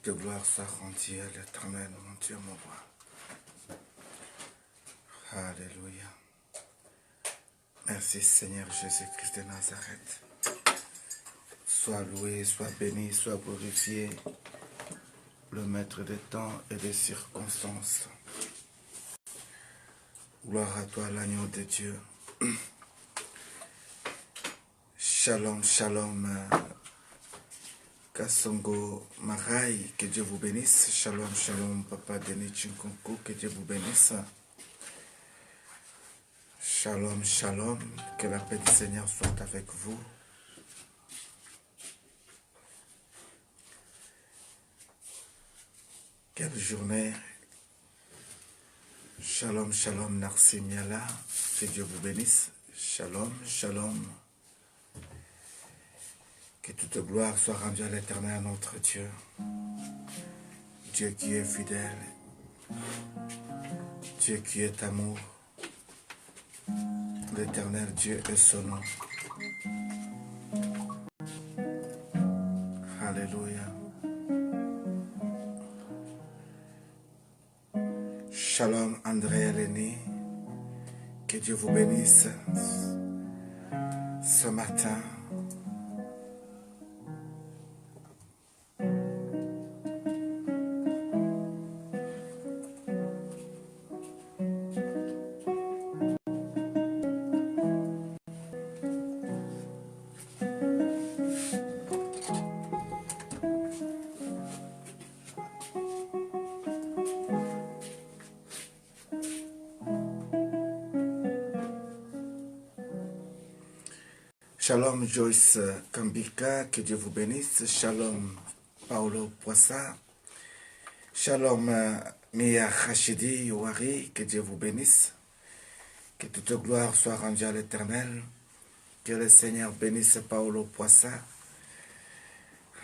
toute gloire soit rendue à l'Éternel, mon Dieu, mon roi. Alléluia. Merci Seigneur Jésus-Christ de Nazareth. Sois loué, sois béni, sois glorifié, le maître des temps et des circonstances. Gloire à toi, l'agneau de Dieu. Shalom, shalom. Kasongo Marai, que Dieu vous bénisse. Shalom, shalom, Papa Denis Chinkonko, que Dieu vous bénisse. Shalom, shalom, que la paix du Seigneur soit avec vous. Quelle journée. Shalom, shalom, Narsim Yala, que Dieu vous bénisse. Shalom, shalom. Que toute gloire soit rendue à l'Éternel, notre Dieu. Dieu qui est fidèle. Dieu qui est amour. L'Éternel Dieu est son nom. Alléluia. Shalom André Eleni. Que Dieu vous bénisse ce matin. Shalom Joyce Kambika, que Dieu vous bénisse. Shalom Paolo Poissa. Shalom Mia Rachidi Yoari, que Dieu vous bénisse. Que toute gloire soit rendue à l'Éternel. Que le Seigneur bénisse Paolo Poissa.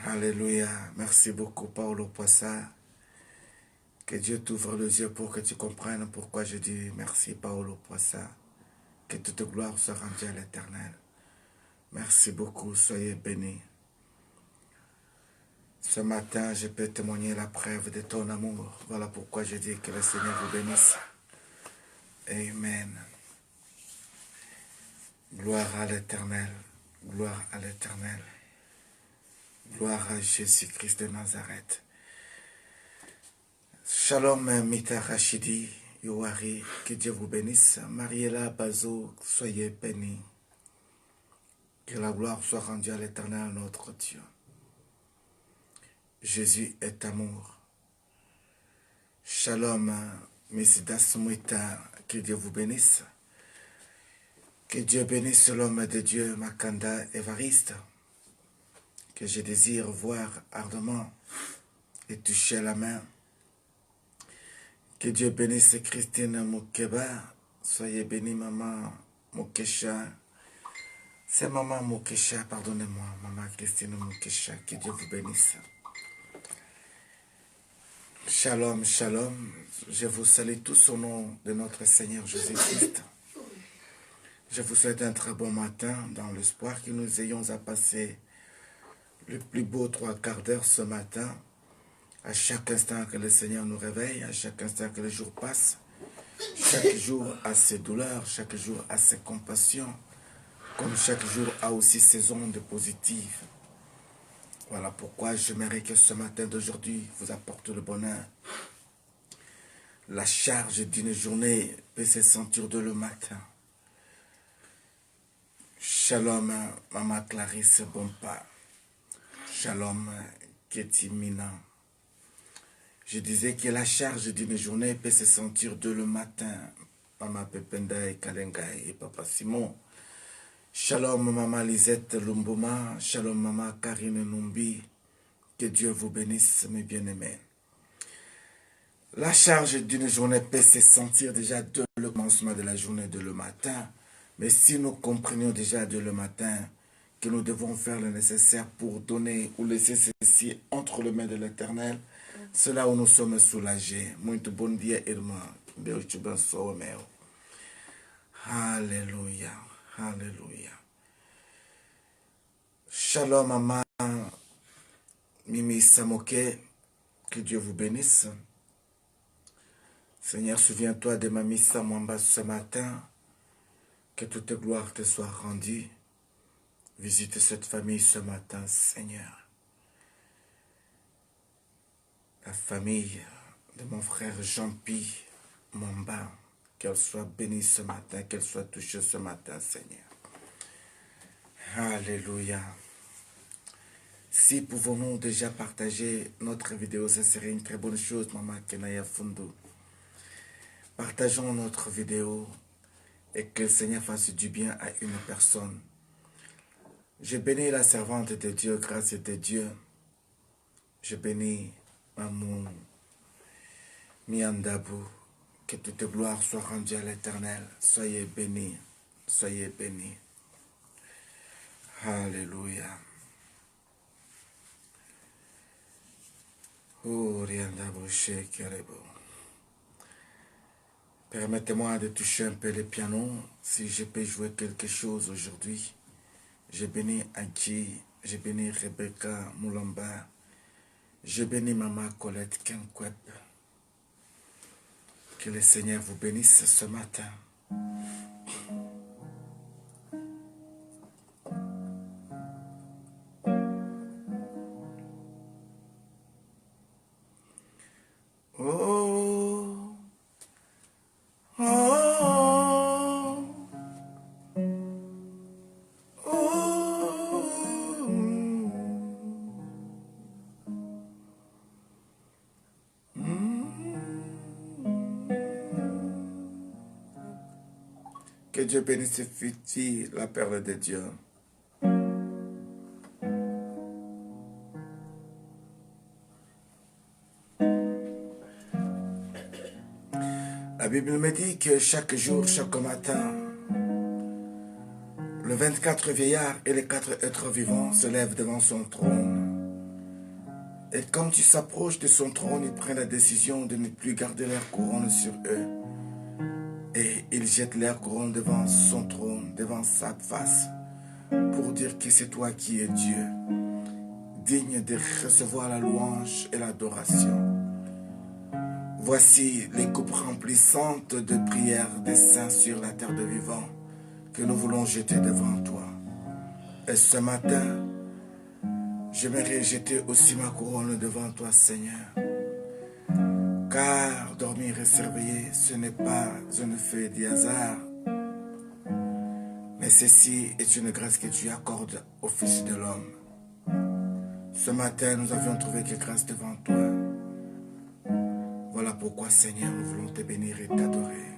Alléluia. Merci beaucoup Paolo Poissa. Que Dieu t'ouvre les yeux pour que tu comprennes pourquoi je dis merci Paolo Poissa. Que toute gloire soit rendue à l'Éternel. Merci beaucoup, soyez bénis. Ce matin, je peux témoigner la preuve de ton amour. Voilà pourquoi je dis que le Seigneur vous bénisse. Amen. Gloire à l'Éternel. Gloire à l'Éternel. Gloire à Jésus-Christ de Nazareth. Shalom Mita Rachidi Yoari, que Dieu vous bénisse. Mariela Bazo, soyez bénis. Que la gloire soit rendue à l'Éternel, notre Dieu. Jésus est amour. Shalom, Mesidas Mouita, que Dieu vous bénisse. Que Dieu bénisse l'homme de Dieu, Makanda Évariste, que je désire voir ardemment et toucher la main. Que Dieu bénisse Christine Moukeba. Soyez bénie, maman Moukesha. C'est maman Moukesha, pardonnez-moi, maman Christine Moukesha, que Dieu vous bénisse. Shalom, shalom, je vous salue tous au nom de notre Seigneur Jésus-Christ. Je vous souhaite un très bon matin dans l'espoir que nous ayons à passer le plus beau 3/4 d'heure ce matin. À chaque instant que le Seigneur nous réveille, à chaque instant que le jour passe, chaque jour a ses douleurs, chaque jour a ses compassions. Comme chaque jour a aussi ses ondes positives. Voilà pourquoi j'aimerais que ce matin d'aujourd'hui vous apporte le bonheur. La charge d'une journée peut se sentir de le matin. Shalom, Maman Clarisse Bompa. Shalom, Keti Mina. Je disais que la charge d'une journée peut se sentir de le matin. Maman Pependa et Kalenga et Papa Simon. Shalom Maman Lisette Lumboma, Shalom Maman Karine Numbi, que Dieu vous bénisse mes bien-aimés. La charge d'une journée peut se sentir déjà dès le commencement de la journée, de le matin, mais si nous comprenions déjà dès le matin que nous devons faire le nécessaire pour donner ou laisser ceci entre les mains de l'Éternel, c'est là où nous sommes soulagés. Muito bon dia, irmã. Deus te abençoe, meu. Alléluia. Alléluia. Shalom, maman Mimi Samoke. Que Dieu vous bénisse. Seigneur, souviens-toi de Mamissa Mwamba ce matin. Que toute gloire te soit rendue. Visite cette famille ce matin, Seigneur. La famille de mon frère Jean-Pi Mwamba. Qu'elle soit bénie ce matin, qu'elle soit touchée ce matin, Seigneur. Alléluia. Si pouvons-nous déjà partager notre vidéo, ce serait une très bonne chose, Maman Kenaya Fundo. Partageons notre vidéo et que le Seigneur fasse du bien à une personne. Je bénis la servante de Dieu, grâce de Dieu. Je bénis Maman Miandabu. Que toute gloire soit rendue à l'Éternel. Soyez bénis. Soyez bénis. Alléluia. Oh, permettez-moi de toucher un peu le piano, si je peux jouer quelque chose aujourd'hui. Je bénis Anki, je bénis Rebecca Moulamba, je bénis Maman Colette Kenkweb. Que le Seigneur vous bénisse ce matin. Que Dieu bénisse Fiti, la perle de Dieu. La Bible me dit que chaque jour, chaque matin, le 24 vieillards et les 4 êtres vivants se lèvent devant son trône. Et quand tu s'approches de son trône, ils prennent la décision de ne plus garder leur couronne sur eux. Et ils jettent leur couronne devant son trône, devant sa face, pour dire que c'est toi qui es Dieu, digne de recevoir la louange et l'adoration. Voici les coupes remplissantes de prières des saints sur la terre de vivants que nous voulons jeter devant toi. Et ce matin, j'aimerais jeter aussi ma couronne devant toi, Seigneur. Car dormir et se réveiller, ce n'est pas un fait du hasard. Mais ceci est une grâce que tu accordes au Fils de l'homme. Ce matin, nous avions trouvé que grâce devant toi. Voilà pourquoi, Seigneur, nous voulons te bénir et t'adorer.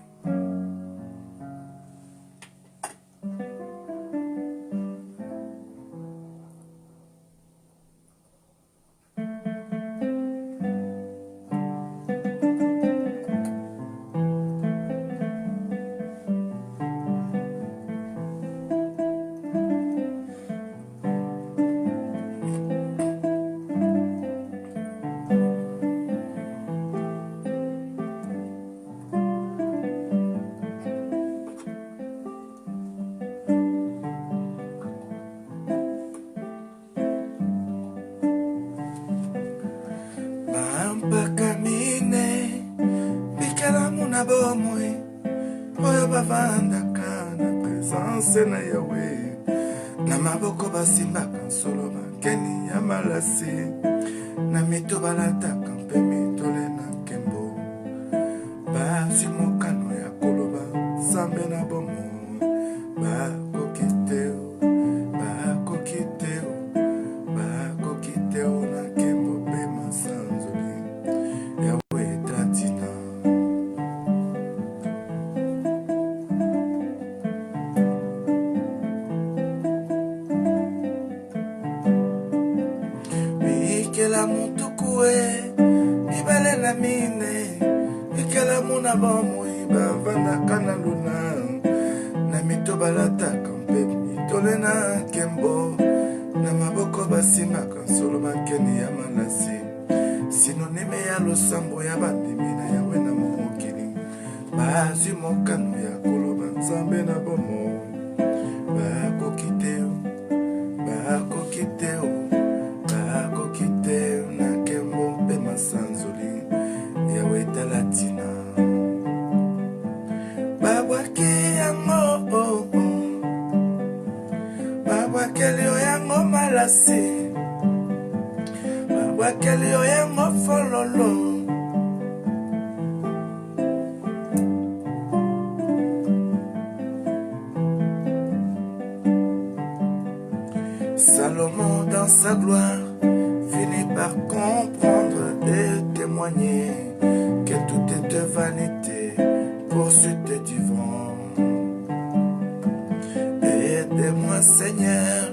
Na Yahweh na maboko basimbaka nsolo bakeni ya malasi na mito balataka mpe mitole na nkembo bazwi mokano ya koloba nzambe na bomo bakoki te na nkembo mpe masanzoli Yahweh tatina. Mikela mutukue ibale na mine mikela muna bomoi bavandaka na luna na mito balataka mpe mitole na nkembo na maboko basimbaka nsolo bakeni ya malasi sinonime ya losambo ya bandimi na Yawe na mokili bazwi mokano ya koloba nzambe na bomo bakoki te na nkembo mpe masanza malasi mabwakeli oyo mofololo Salomon dans sa gloire finit par comprendre et témoigner que tout est de vanité, poursuite du vent. Aide-moi Seigneur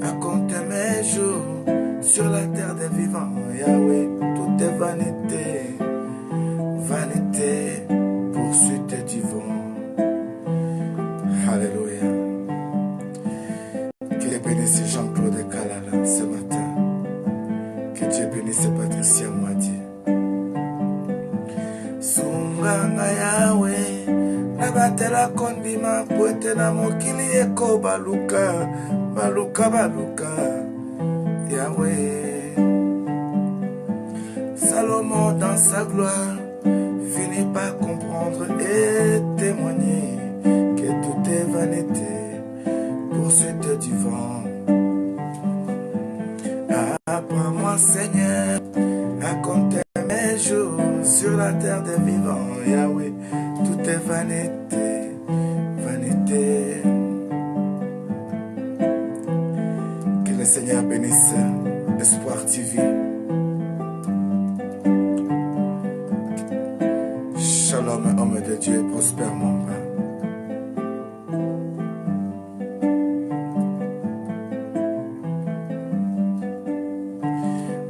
à compter mes jours sur la terre des vivants. Yahweh, tout est vanité, vanité, poursuite du vent. Alléluia. Que Dieu bénisse Jean-Claude Kalala ce matin. Que Dieu bénisse Patricia Moitié. Sunganga Yahweh, nabatela kondima poete na mokili eko baluka, baluka, baluka. Yahweh, Salomon dans sa gloire finit par comprendre et témoigner que tout est vanité, poursuite du vent. Apprends-moi Seigneur à compter mes jours sur la terre des vivants. Yahweh, tout est vanité, vanité. Que le Seigneur bénisse Espoir TV. Shalom, homme de Dieu, prospère mon pain.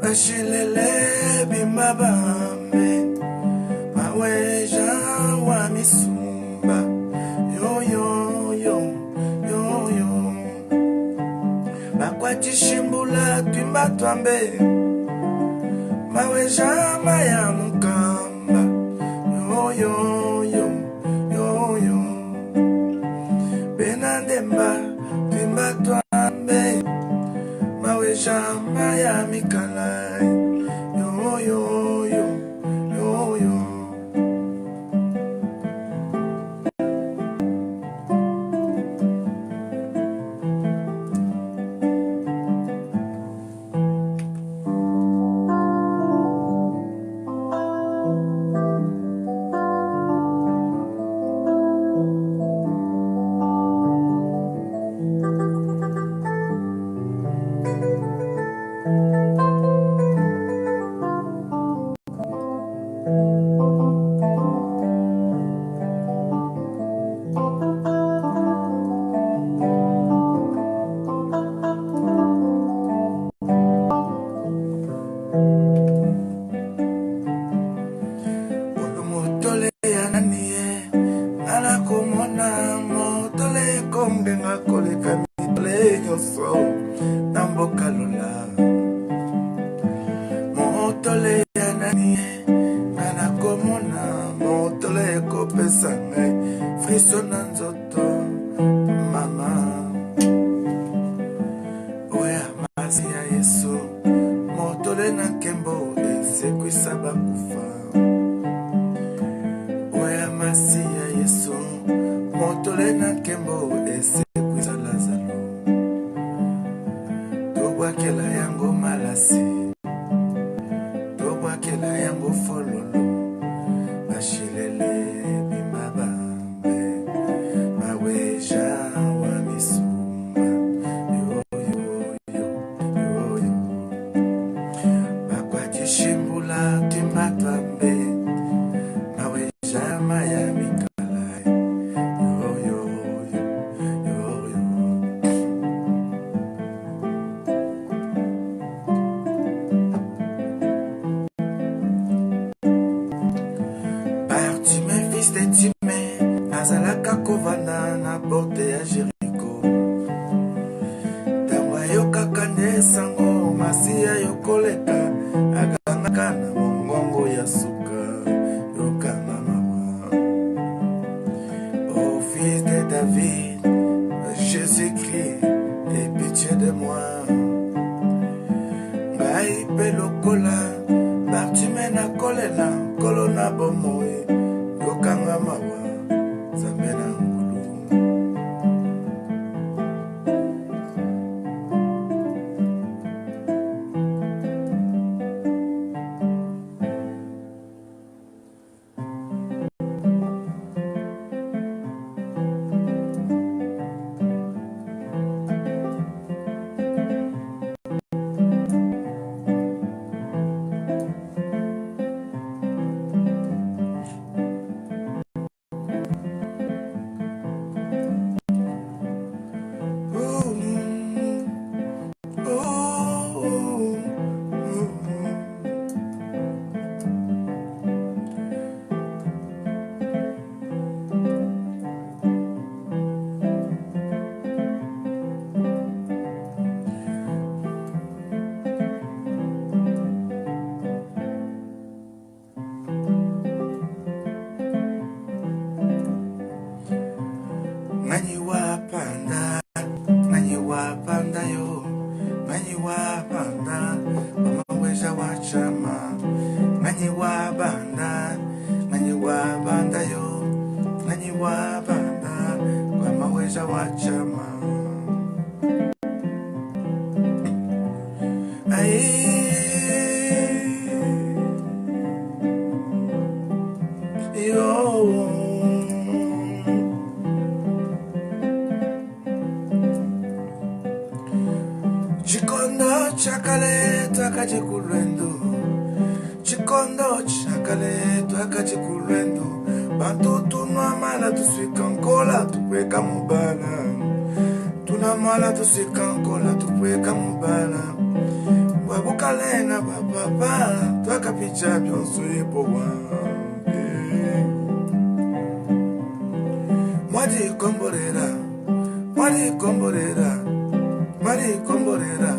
Bashilele bimabambe maweja wa misumba yo yo yo yo yo bakwati shimbula twimba twambe maweja maya mukamba yo yo yo yo yo benandemba twimba twambe maweja maya mikalai yo yo yo yo yo. wabanda wamaweja wachama nanyi wabanda yo nanyi wabanda wamaweja wachama yo Chikondo chakale twakachikulwendo Chikondo chakale twakachikulwendo Bantu tunamala tuswikankola tupweka mubala Tunamala tuswikankola tupweka mubala Wabukalenga bababa twakapicha byonso yepowa Mwadi komborera Mari komborera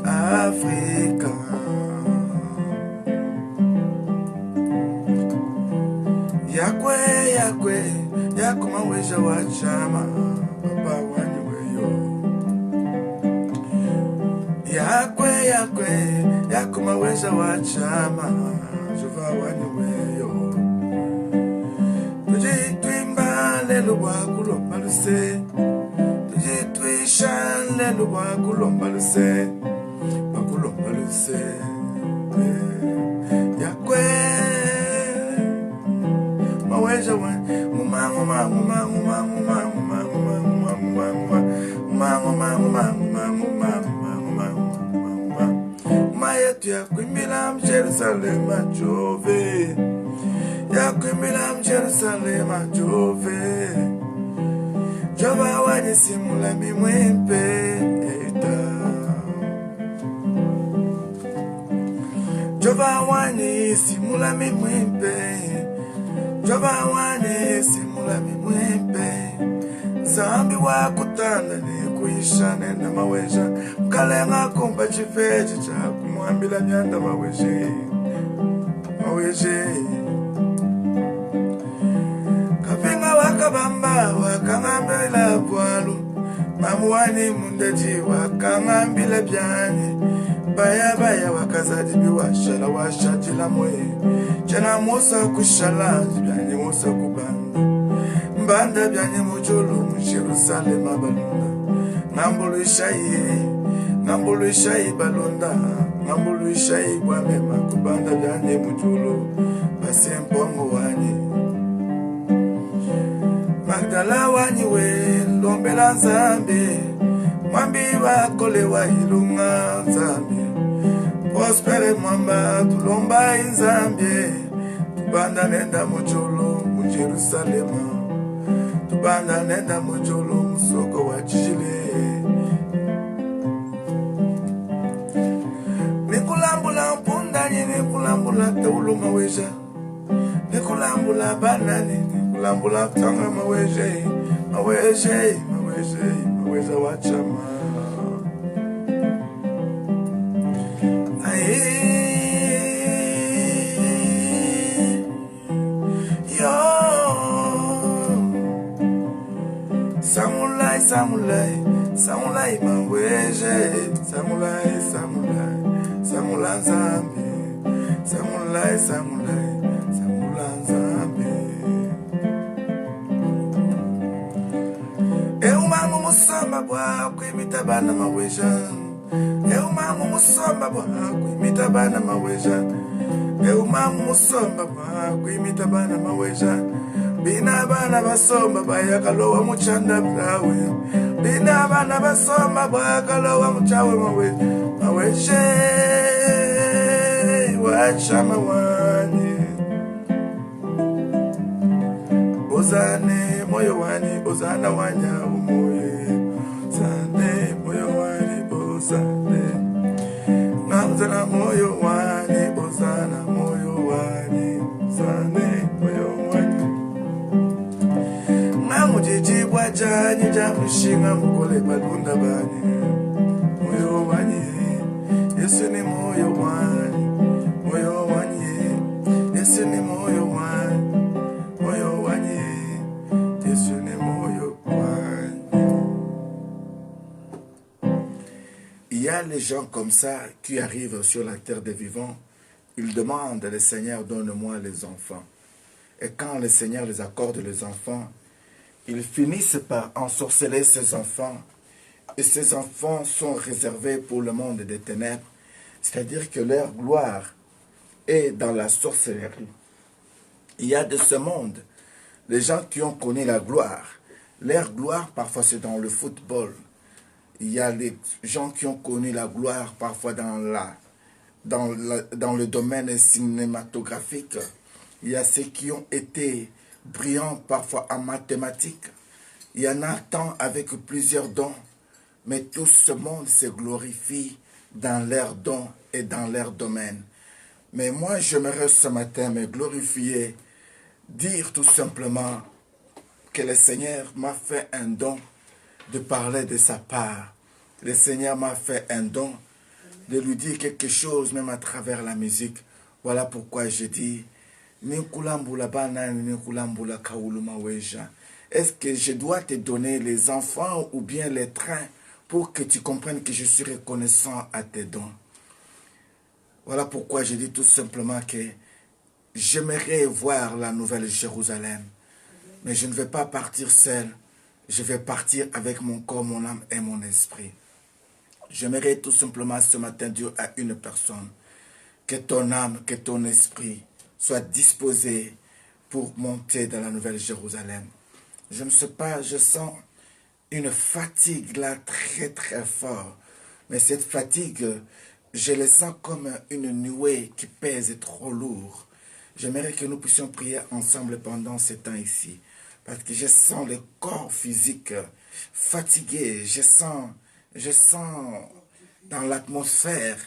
Afrika Yakuma weja wachama Papa wani weyo Yakuma weja wachama Jova wani weyo Tujitwimba lelo wakulo maluse Shanle bakulomba luse yakwe maweja wa muma mayetu yakwimila Jerusalem jove yakwimila Jerusalem jove Jova wani simula mimwempe Jova wani simula mimwempe Zambi wakutanda ni kuishane na maweja Mkalenga kumba chifeji cha kumuambila nyanda maweje Kapinga wakabamba wakangambila bwalu Mamuwani mundeji wakangambila byani Baya wakazadi biwashala washajila mwe Chana musa kushala byani musa kubanda Mbanda byani mujolo Jerusalem balunda Ngambulu ishayi balunda Ngambulu ishayi bwamema kubanda byani mujolo Basempongo wani Magdala waniwe lombela Nzambe Mwambi wakole wa ilunga Nzambe Prospere mwamba tulomba Nzambe Tubanda nenda mujolo mu Jerusalema Tubanda nenda mujolo musoko wa Chijile Nikulambula mpunda nikulambula teulu maweja Nikulambula banani Nikulambula tanga maweje wachama Yo Samulai maweje Samula Nzambe Samula Nzambe Eumangu musamba bwa kuimita bana maweja Eumangu musamba bwa kuimita bana maweja Eumangu musamba bwa kuimita bana maweja Bina bana basomba bayakalowa muchanda brawe Bina bana basomba bayakalowa muchawe maweje Wachama wani Ozane moyo wani Ozana wanya umoye Zane moyo wani Ozane Namzana moyo wani Ozana moyo wani Zane moyo wani Namujiji wajani Jamushinga mkole balunda bani Moyo wani Yesu ni moyo wani Moyo wani Yesu ni moyo wani Moyo wani Yesu ni moyo wani Yale des gens comme ça qui arrivent sur la terre des vivants, ils demandent le Seigneur, donne-moi les enfants. Et quand le Seigneur les accorde les enfants, ils finissent par ensorceler ces enfants. Et ces enfants sont réservés pour le monde des ténèbres. C'est-à-dire que leur gloire est dans la sorcellerie. Il y a de ce monde, les gens qui ont connu la gloire. Leur gloire, parfois, c'est dans le football. Il y a les gens qui ont connu la gloire, parfois, dans le domaine cinématographique. Il y a ceux qui ont été brillants, parfois, en mathématiques. Il y en a tant avec plusieurs dons. Mais tout ce monde se glorifie dans leurs dons et dans leur domaine. Mais moi, j'aimerais ce matin me glorifier, dire tout simplement que le Seigneur m'a fait un don de parler de sa part. Le Seigneur m'a fait un don de lui dire quelque chose, même à travers la musique. Voilà pourquoi je dis, est-ce que je dois te donner les enfants ou bien les trains pour que tu comprennes que je suis reconnaissant à tes dons? Voilà pourquoi je dis tout simplement que j'aimerais voir la nouvelle Jérusalem. Mais je ne vais pas partir seul. Je vais partir avec mon corps, mon âme et mon esprit. J'aimerais tout simplement ce matin dire à une personne que ton âme, que ton esprit soient disposés pour monter dans la nouvelle Jérusalem. Je ne sais pas, je sens une fatigue là très très fort. Mais cette fatigue, je la sens comme une nuée qui pèse trop lourd. J'aimerais que nous puissions prier ensemble pendant ce temps ici. Parce que je sens le corps physique fatigué. Je sens dans l'atmosphère,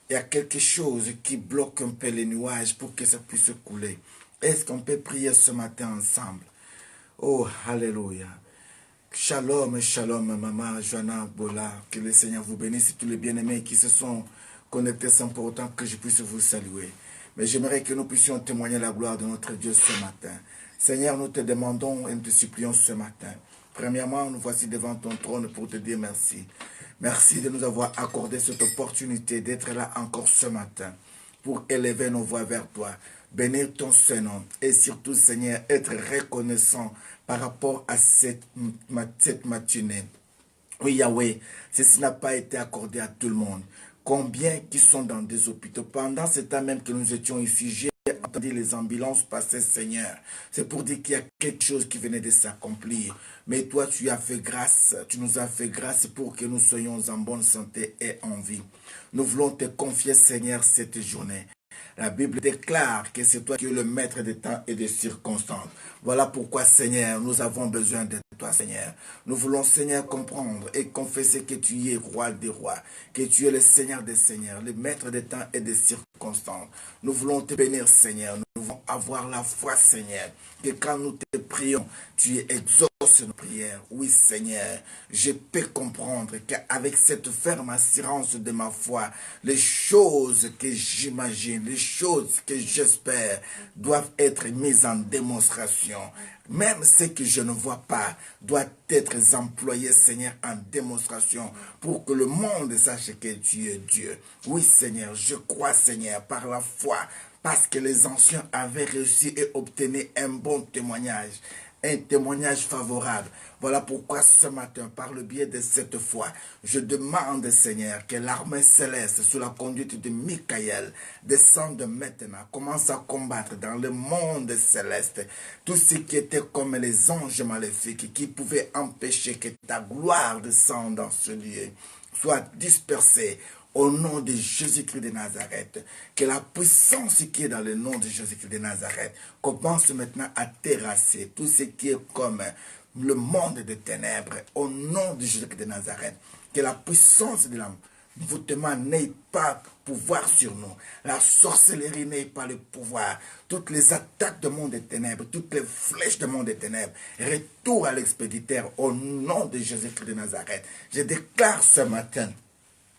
il y a quelque chose qui bloque un peu les nuages pour que ça puisse couler. Est-ce qu'on peut prier ce matin ensemble? Oh, alléluia. Shalom, shalom, maman, Joanna, Bola. Que le Seigneur vous bénisse, tous les bien-aimés qui se sont connectés sans pour autant que je puisse vous saluer. Mais j'aimerais que nous puissions témoigner la gloire de notre Dieu ce matin. Seigneur, nous te demandons et nous te supplions ce matin. Premièrement, nous voici devant ton trône pour te dire merci. Merci de nous avoir accordé cette opportunité d'être là encore ce matin pour élever nos voix vers toi, bénir ton Saint-Nom et surtout, Seigneur, être reconnaissant par rapport à cette matinée. Oui, Yahweh, ceci n'a pas été accordé à tout le monde. Combien qui sont dans des hôpitaux? Pendant ce temps même que nous étions ici, j'ai entendu les ambulances passer, Seigneur. C'est pour dire qu'il y a quelque chose qui venait de s'accomplir. Mais toi, tu as fait grâce, tu nous as fait grâce pour que nous soyons en bonne santé et en vie. Nous voulons te confier, Seigneur, cette journée. La Bible déclare que c'est toi qui es le maître des temps et des circonstances. Voilà pourquoi, Seigneur, nous avons besoin de toi, Seigneur. Nous voulons, Seigneur, comprendre et confesser que tu es roi des rois, que tu es le Seigneur des seigneurs, le maître des temps et des circonstances. Nous voulons te bénir, Seigneur. Nous voulons avoir la foi, Seigneur, que quand nous te prions, tu exauces nos prières. Oui, Seigneur, je peux comprendre qu'avec cette ferme assurance de ma foi, les choses que j'imagine, les choses que j'espère doivent être mises en démonstration. Même ce que je ne vois pas doit être employé, Seigneur, en démonstration pour que le monde sache que tu es Dieu. Oui, Seigneur, je crois, Seigneur, par la foi, parce que les anciens avaient réussi et obtenu un bon témoignage. Un témoignage favorable. Voilà pourquoi ce matin, par le biais de cette foi, je demande, Seigneur, que l'armée céleste, sous la conduite de Michael, descende maintenant, commence à combattre dans le monde céleste tout ce qui était comme les anges maléfiques qui pouvaient empêcher que ta gloire descende dans ce lieu, soit dispersée. Au nom de Jésus-Christ de Nazareth, que la puissance qui est dans le nom de Jésus-Christ de Nazareth commence maintenant à terrasser tout ce qui est comme le monde des ténèbres. Au nom de Jésus-Christ de Nazareth, que la puissance de l'envoûtement n'ait pas pouvoir sur nous. La sorcellerie n'ait pas le pouvoir. Toutes les attaques du monde des ténèbres, toutes les flèches du monde des ténèbres, retour à l'expéditeur au nom de Jésus-Christ de Nazareth. Je déclare ce matin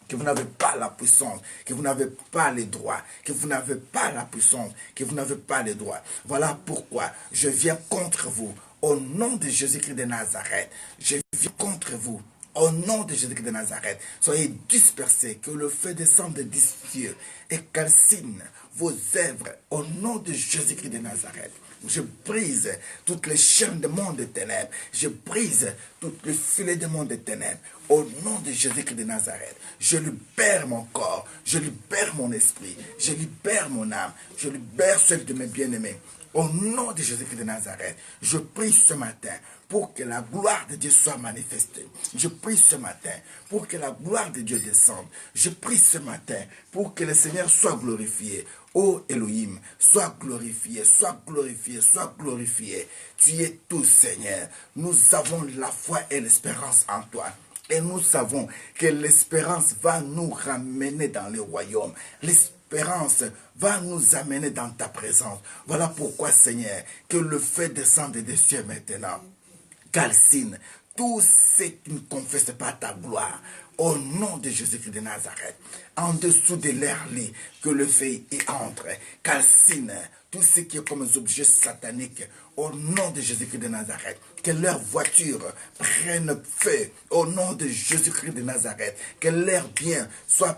que vous n'avez pas la puissance, que vous n'avez pas les droits, que vous n'avez pas la puissance, que vous n'avez pas les droits. Voilà pourquoi je viens contre vous. Au nom de Jésus-Christ de Nazareth, je viens contre vous. Au nom de Jésus-Christ de Nazareth, soyez dispersés, que le feu descende des cieux et calcine vos œuvres au nom de Jésus-Christ de Nazareth. Je brise toutes les chaînes de monde des ténèbres. Je brise toutes les filets de monde des ténèbres. Au nom de Jésus-Christ de Nazareth, je libère mon corps, je libère mon esprit, je libère mon âme, je libère celle de mes bien-aimés. Au nom de Jésus-Christ de Nazareth, je prie ce matin pour que la gloire de Dieu soit manifestée. Je prie ce matin pour que la gloire de Dieu descende. Je prie ce matin pour que le Seigneur soit glorifié. Ô Elohim, sois glorifié, sois glorifié, sois glorifié. Tu es tout, Seigneur. Nous avons la foi et l'espérance en toi. Et nous savons que l'espérance va nous ramener dans le royaume. L'espérance va nous amener dans ta présence. Voilà pourquoi, Seigneur, que le feu descende des cieux maintenant. Calcine tous ceux qui ne confessent pas ta gloire. Au nom de Jésus-Christ de Nazareth, en dessous de leur lit, que le feu y entre. Calcine tout ce qui est comme des objets sataniques. Au nom de Jésus-Christ de Nazareth, que leurs voitures prennent feu. Au nom de Jésus-Christ de Nazareth, que leurs biens soient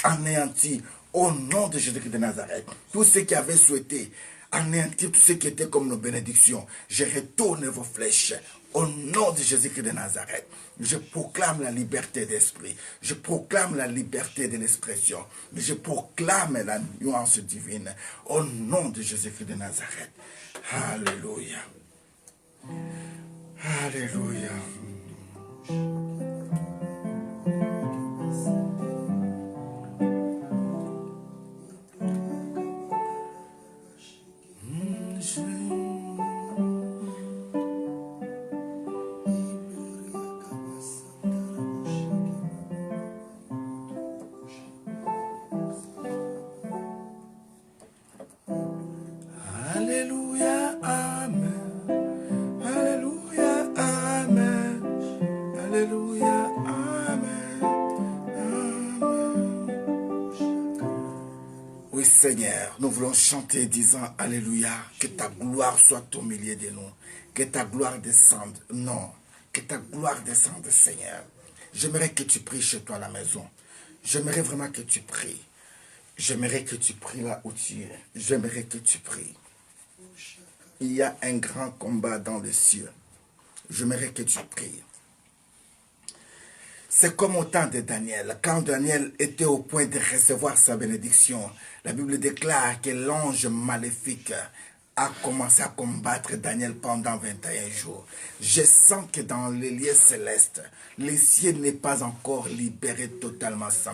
anéantis. Au nom de Jésus-Christ de Nazareth, tous ceux qui avaient souhaité anéantir tout ce qui était comme nos bénédictions, je retourne vos flèches. Au nom de Jésus-Christ de Nazareth, je proclame la liberté d'esprit. Je proclame la liberté de l'expression. Je proclame la nuance divine. Au nom de Jésus-Christ de Nazareth. Alléluia. Alléluia. Alléluia, Amen. Alléluia, Amen. Alléluia, Amen. Amen. Oui, Seigneur, nous voulons chanter disant Alléluia, que ta gloire soit au milieu de nous, que ta gloire descende. Non, que ta gloire descende, Seigneur. J'aimerais que tu pries chez toi à la maison. J'aimerais vraiment que tu pries. J'aimerais que tu pries là où tu es. J'aimerais que tu pries. Il y a un grand combat dans les cieux. J'aimerais que tu pries. C'est comme au temps de Daniel. Quand Daniel était au point de recevoir sa bénédiction, la Bible déclare que l'ange maléfique a commencé à combattre Daniel pendant 21 jours. Je sens que dans les lieux célestes, le ciel n'est pas encore libéré totalement 100%.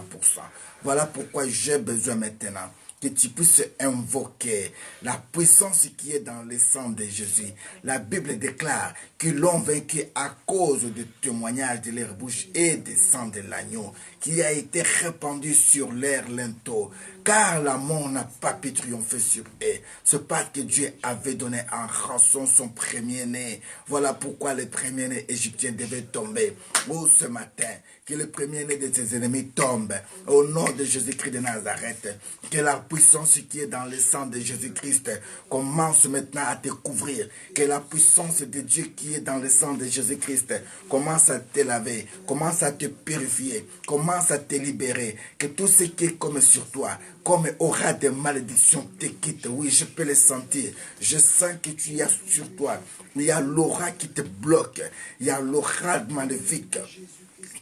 Voilà pourquoi j'ai besoin maintenant que tu puisses invoquer la puissance qui est dans le sang de Jésus. La Bible déclare qu'ils l'ont vaincu à cause du témoignage de leur bouche et du sang de l'agneau qui a été répandu sur leur linteau. Car la mort n'a pas pu triompher sur eux. Ce pas que Dieu avait donné en rançon son premier-né. Voilà pourquoi le premier-né égyptien devait tomber. Oh, ce matin, que le premier-né de ses ennemis tombe. Au nom de Jésus-Christ de Nazareth, que la puissance qui est dans le sang de Jésus-Christ commence maintenant à te couvrir. Que la puissance de Dieu qui est dans le sang de Jésus-Christ commence à te laver, commence à te purifier, commence à te libérer. Que tout ce qui est comme sur toi, comme aura de malédictions, te quitte. Oui, je peux le sentir. Je sens que tu as sur toi. Il y a l'aura qui te bloque. Il y a l'aura maléfique.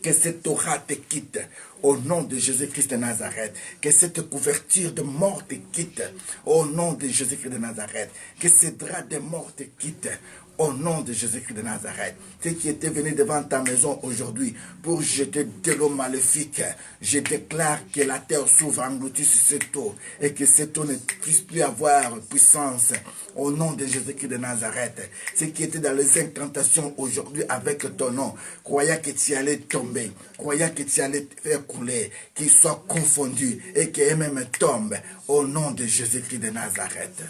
Que cette aura te quitte au nom de Jésus-Christ de Nazareth. Que cette couverture de mort te quitte au nom de Jésus-Christ de Nazareth. Que ce drap de mort te quitte au nom de Jésus-Christ de Nazareth. Ceux qui étaient venus devant ta maison aujourd'hui pour jeter de l'eau maléfique, je déclare que la terre s'ouvre, engloutit sur cette eau et que cette eau ne puisse plus avoir puissance au nom de Jésus-Christ de Nazareth. Ceux qui étaient dans les incantations aujourd'hui avec ton nom, croyant que tu allais tomber, croyant que tu allais te faire couler, qu'ils soient confondus et qu'eux-mêmes tombent au nom de Jésus-Christ de Nazareth.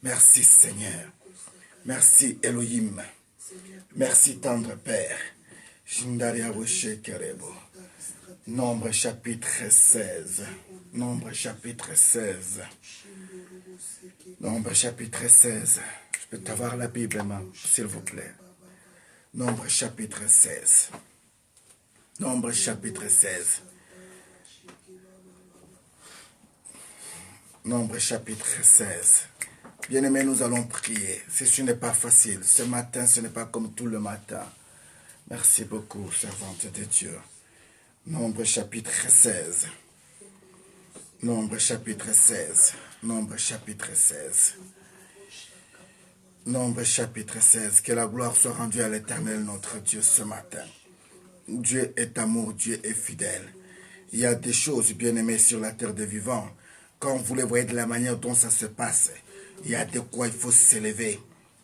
Merci Seigneur. Merci Elohim. Merci tendre Père. Nombre chapitre 16. Nombre chapitre 16. Nombre chapitre 16. Je peux avoir la Bible, s'il vous plaît. Nombre chapitre 16. Nombre chapitre 16. Nombre chapitre 16. Bien-aimés, nous allons prier. Ce n'est pas facile. Ce matin, ce n'est pas comme tout le matin. Merci beaucoup, servante de Dieu. Nombre chapitre 16. Nombre chapitre 16. Nombre chapitre 16. Nombre chapitre 16. Que la gloire soit rendue à l'Éternel, notre Dieu, ce matin. Dieu est amour, Dieu est fidèle. Il y a des choses, bien-aimées, sur la terre des vivants. Quand vous les voyez de la manière dont ça se passe, il y a de quoi il faut s'élever.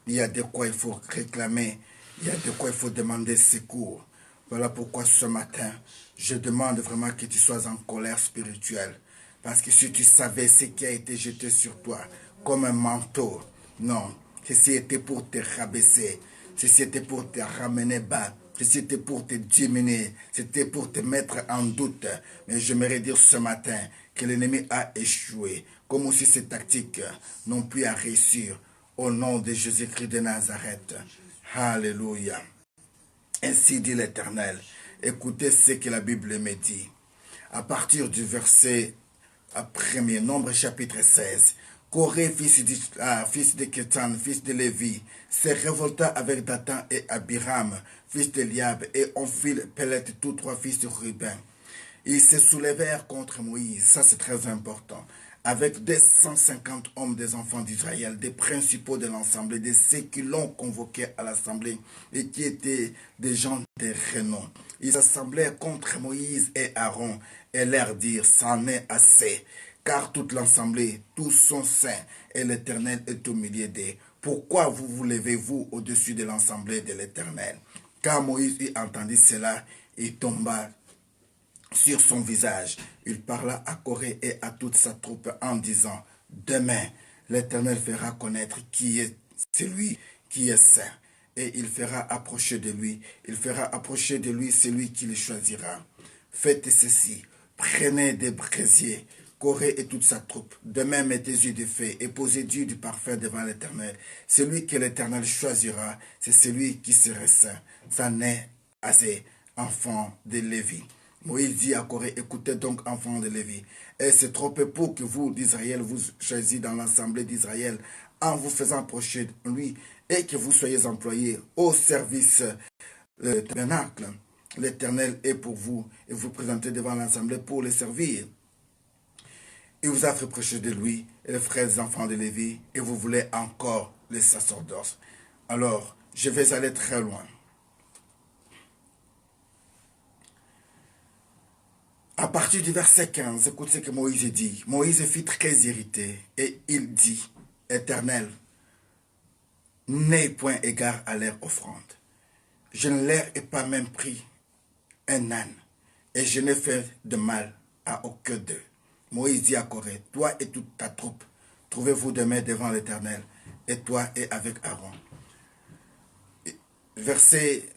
Il y a de quoi il faut réclamer. Il y a de quoi il faut demander secours. Voilà pourquoi ce matin, je demande vraiment que tu sois en colère spirituelle. Parce que si tu savais ce qui a été jeté sur toi, comme un manteau, non, ceci était pour te rabaisser. Ceci était pour te ramener bas. C'était pour te diminuer, c'était pour te mettre en doute. Mais j'aimerais dire ce matin que l'ennemi a échoué, comme aussi ces tactiques n'ont pu à réussir au nom de Jésus-Christ de Nazareth. Alléluia. Ainsi dit l'Éternel. Écoutez ce que la Bible me dit. À partir du verset 1er, Nombre chapitre 16. Corée, fils de Kétan, fils de Lévi, se révolta avec Dathan et Abiram, fils d'Eliab, et Onphil, Pélet, tous trois fils de Ruben. Ils se soulevèrent contre Moïse, ça c'est très important, avec des 150 hommes des enfants d'Israël, des principaux de l'assemblée, de ceux qui l'ont convoqué à l'assemblée et qui étaient des gens de renom. Ils s'assemblèrent contre Moïse et Aaron et leur dirent, c'en est assez. Car toute l'assemblée, tous sont saints, et l'Éternel est au milieu d'eux. Pourquoi vous levez-vous au-dessus de l'assemblée de l'Éternel? Quand Moïse entendit cela, il tomba sur son visage. Il parla à Corée et à toute sa troupe en disant, demain, l'Éternel fera connaître qui est celui qui est saint, et il fera approcher de lui. Il fera approcher de lui celui qui le choisira. Faites ceci, prenez des braisiers, Corée et toute sa troupe. Demain, mettez yeux de feu et posez Dieu du parfait devant l'Éternel. Celui que l'Éternel choisira, c'est celui qui sera saint. Ça n'est assez, enfants de Lévi. Moïse dit à Corée, écoutez donc, enfants de Lévi. Et c'est trop peu pour que vous, d'Israël, vous choisissiez dans l'assemblée d'Israël en vous faisant approcher de lui et que vous soyez employés au service du tabernacle. L'Éternel est pour vous et vous présentez devant l'assemblée pour le servir. Il vous a fait prêcher de lui et les frères des enfants de Lévi, et vous voulez encore les sacerdoces. Alors, je vais aller très loin. À partir du verset 15, écoute ce que Moïse dit. Moïse fut très irrité et il dit, Éternel, n'aie point égard à leur offrande. Je ne leur ai pas même pris un âne et je n'ai fait de mal à aucun d'eux. Moïse dit à Corée, toi et toute ta troupe, trouvez-vous demain devant l'Éternel, et toi et avec Aaron. Verset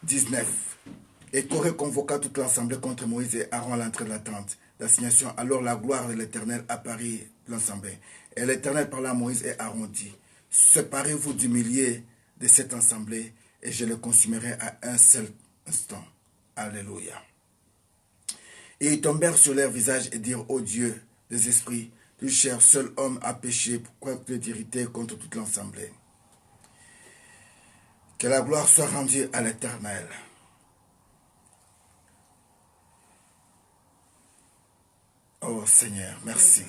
19. Et Corée convoqua toute l'assemblée contre Moïse et Aaron à l'entrée de la tente d'assignation. Alors la gloire de l'Éternel apparut dans l'assemblée. Et l'Éternel parla à Moïse et Aaron dit, séparez-vous du milieu de cette assemblée, et je le consumerai à un seul instant. Alléluia. Et ils tombèrent sur leur visage et dirent, ô Dieu des esprits, du cher seul homme a péché, pourquoi tu es irrité contre toute l'assemblée? Que la gloire soit rendue à l'Éternel. Oh Seigneur, merci.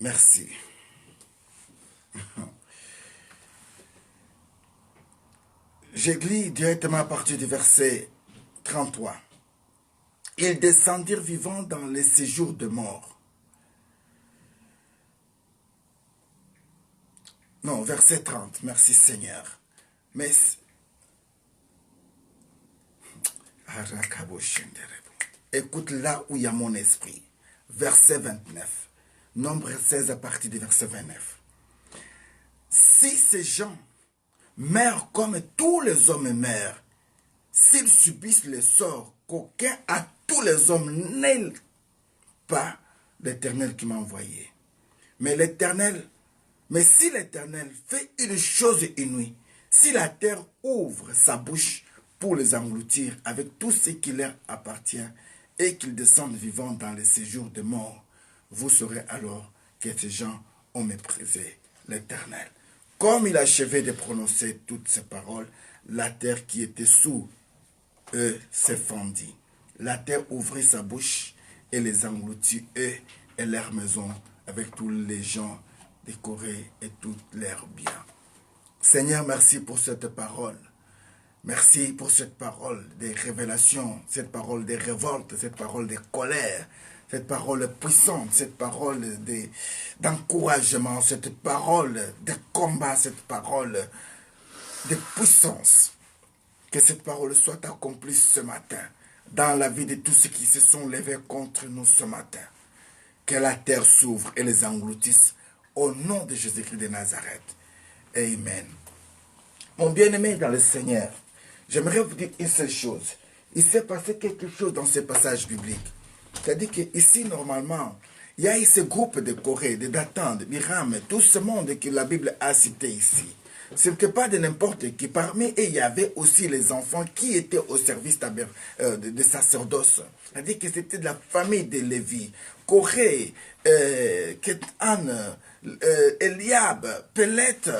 Merci. Je lis directement à partir du verset 33. Ils descendirent vivants dans les séjours de mort. Non, verset 30. Merci Seigneur. Mais écoute là où il y a mon esprit. Verset 29. Nombre 16 à partir du verset 29. Si ces gens meurent comme tous les hommes meurent, s'ils subissent le sort qu'aucun à tous les hommes n'est pas l'Éternel qui m'a envoyé. Mais si l'Éternel fait une chose inouïe, si la terre ouvre sa bouche pour les engloutir avec tout ce qui leur appartient et qu'ils descendent vivants dans les séjours de mort. Vous saurez alors que ces gens ont méprisé l'Éternel. Comme il achevait de prononcer toutes ces paroles, la terre qui était sous eux se fendit. La terre ouvrit sa bouche et les engloutit, eux et leurs maisons, avec tous les gens décorés et tous leurs biens. Seigneur, merci pour cette parole. Merci pour cette parole des révélations, cette parole des révoltes, cette parole de colère, cette parole puissante, cette parole d'encouragement, cette parole de combat, cette parole de puissance. Que cette parole soit accomplie ce matin dans la vie de tous ceux qui se sont levés contre nous ce matin. Que la terre s'ouvre et les engloutisse au nom de Jésus-Christ de Nazareth. Amen. Mon bien-aimé dans le Seigneur, j'aimerais vous dire une seule chose. Il s'est passé quelque chose dans ce passage biblique. C'est-à-dire qu'ici, normalement, il y a eu ce groupe de Corée, de Dathan, de Biram, tout ce monde que la Bible a cité ici. Ce n'était pas de n'importe qui. Parmi eux, il y avait aussi les enfants qui étaient au service de sacerdoce. C'est-à-dire que c'était de la famille de Lévi. Corée, Kétan, Eliab, Peleth,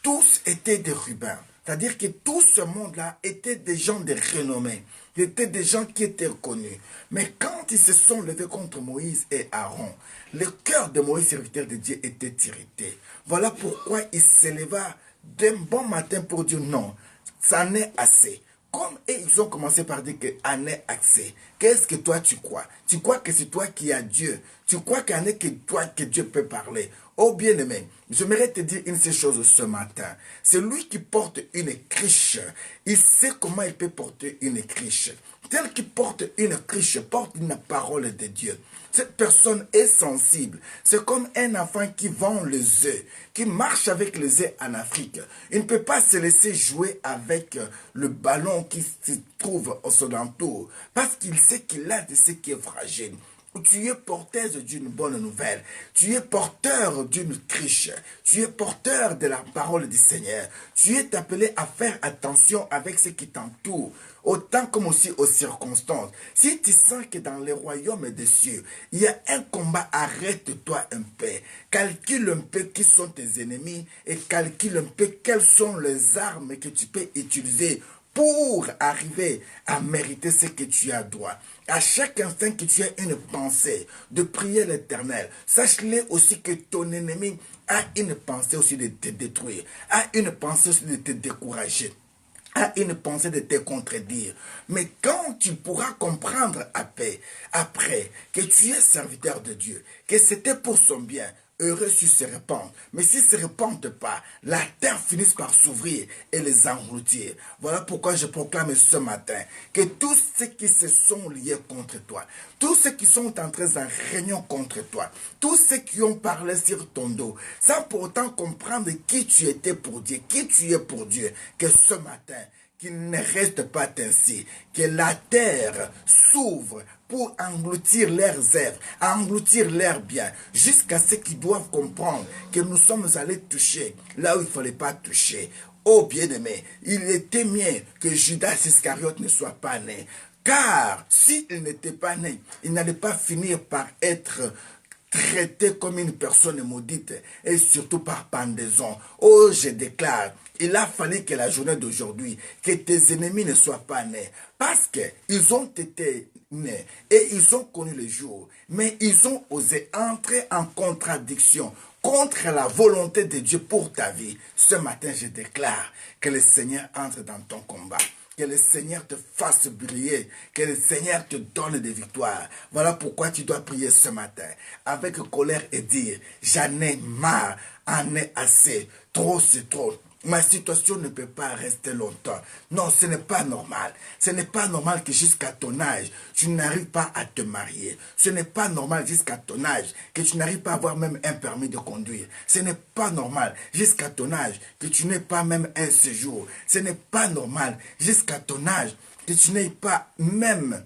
tous étaient des Ruben. C'est-à-dire que tout ce monde-là était des gens de renommée. C'était des gens qui étaient connus. Mais quand ils se sont levés contre Moïse et Aaron, le cœur de Moïse, serviteur de Dieu, était irrité. Voilà pourquoi il s'éleva d'un bon matin pour dire non, ça n'est assez. Comme ils ont commencé par dire que en est assez. Qu'est-ce que toi tu crois? Tu crois que c'est toi qui as Dieu. Tu crois qu'il n'est que toi que Dieu peut parler. Oh bien-aimé, j'aimerais te dire une seule chose ce matin. C'est lui qui porte une criche. Il sait comment il peut porter une criche. Tel qu'il porte une criche, porte une parole de Dieu. Cette personne est sensible. C'est comme un enfant qui vend les œufs, qui marche avec les œufs en Afrique. Il ne peut pas se laisser jouer avec le ballon qui se trouve au son entour, parce qu'il sait qu'il a de ce qui est fragile. Tu es porteuse d'une bonne nouvelle. Tu es porteur d'une criche. Tu es porteur de la parole du Seigneur. Tu es appelé à faire attention avec ce qui t'entoure, autant comme aussi aux circonstances. Si tu sens que dans les royaumes des cieux, il y a un combat, arrête-toi un peu. Calcule un peu qui sont tes ennemis et calcule un peu quelles sont les armes que tu peux utiliser pour arriver à mériter ce que tu as droit. À chaque instant que tu as une pensée de prier l'Éternel, sache-le aussi que ton ennemi a une pensée aussi de te détruire, a une pensée aussi de te décourager, a une pensée de te contredire. Mais quand tu pourras comprendre après que tu es serviteur de Dieu, que c'était pour son bien, heureux s'ils se répandent. Mais s'ils ne se répandent pas, la terre finisse par s'ouvrir et les engloutir. Voilà pourquoi je proclame ce matin que tous ceux qui se sont liés contre toi, tous ceux qui sont entrés en réunion contre toi, tous ceux qui ont parlé sur ton dos, sans pour autant comprendre qui tu étais pour Dieu, qui tu es pour Dieu, que ce matin, qu'il ne reste pas ainsi, que la terre s'ouvre pour engloutir leurs œuvres, engloutir leurs biens, jusqu'à ce qu'ils doivent comprendre que nous sommes allés toucher là où il ne fallait pas toucher. Oh bien-aimé, il était mieux que Judas Iscariote ne soit pas né. Car s'il n'était pas né, il n'allait pas finir par être traité comme une personne maudite et surtout par pendaison. Oh, je déclare, il a fallu que la journée d'aujourd'hui, que tes ennemis ne soient pas nés. Parce qu'ils ont été nés et ils ont connu le jour. Mais ils ont osé entrer en contradiction contre la volonté de Dieu pour ta vie. Ce matin, je déclare que le Seigneur entre dans ton combat. Que le Seigneur te fasse briller. Que le Seigneur te donne des victoires. Voilà pourquoi tu dois prier ce matin. Avec colère et dire, j'en ai marre, en ai assez. Trop c'est trop. Ma situation ne peut pas rester longtemps. Non, ce n'est pas normal. Ce n'est pas normal que jusqu'à ton âge, tu n'arrives pas à te marier. Ce n'est pas normal jusqu'à ton âge que tu n'arrives pas à avoir même un permis de conduire. Ce n'est pas normal jusqu'à ton âge que tu n'aies pas même un séjour. Ce n'est pas normal jusqu'à ton âge que tu n'aies pas même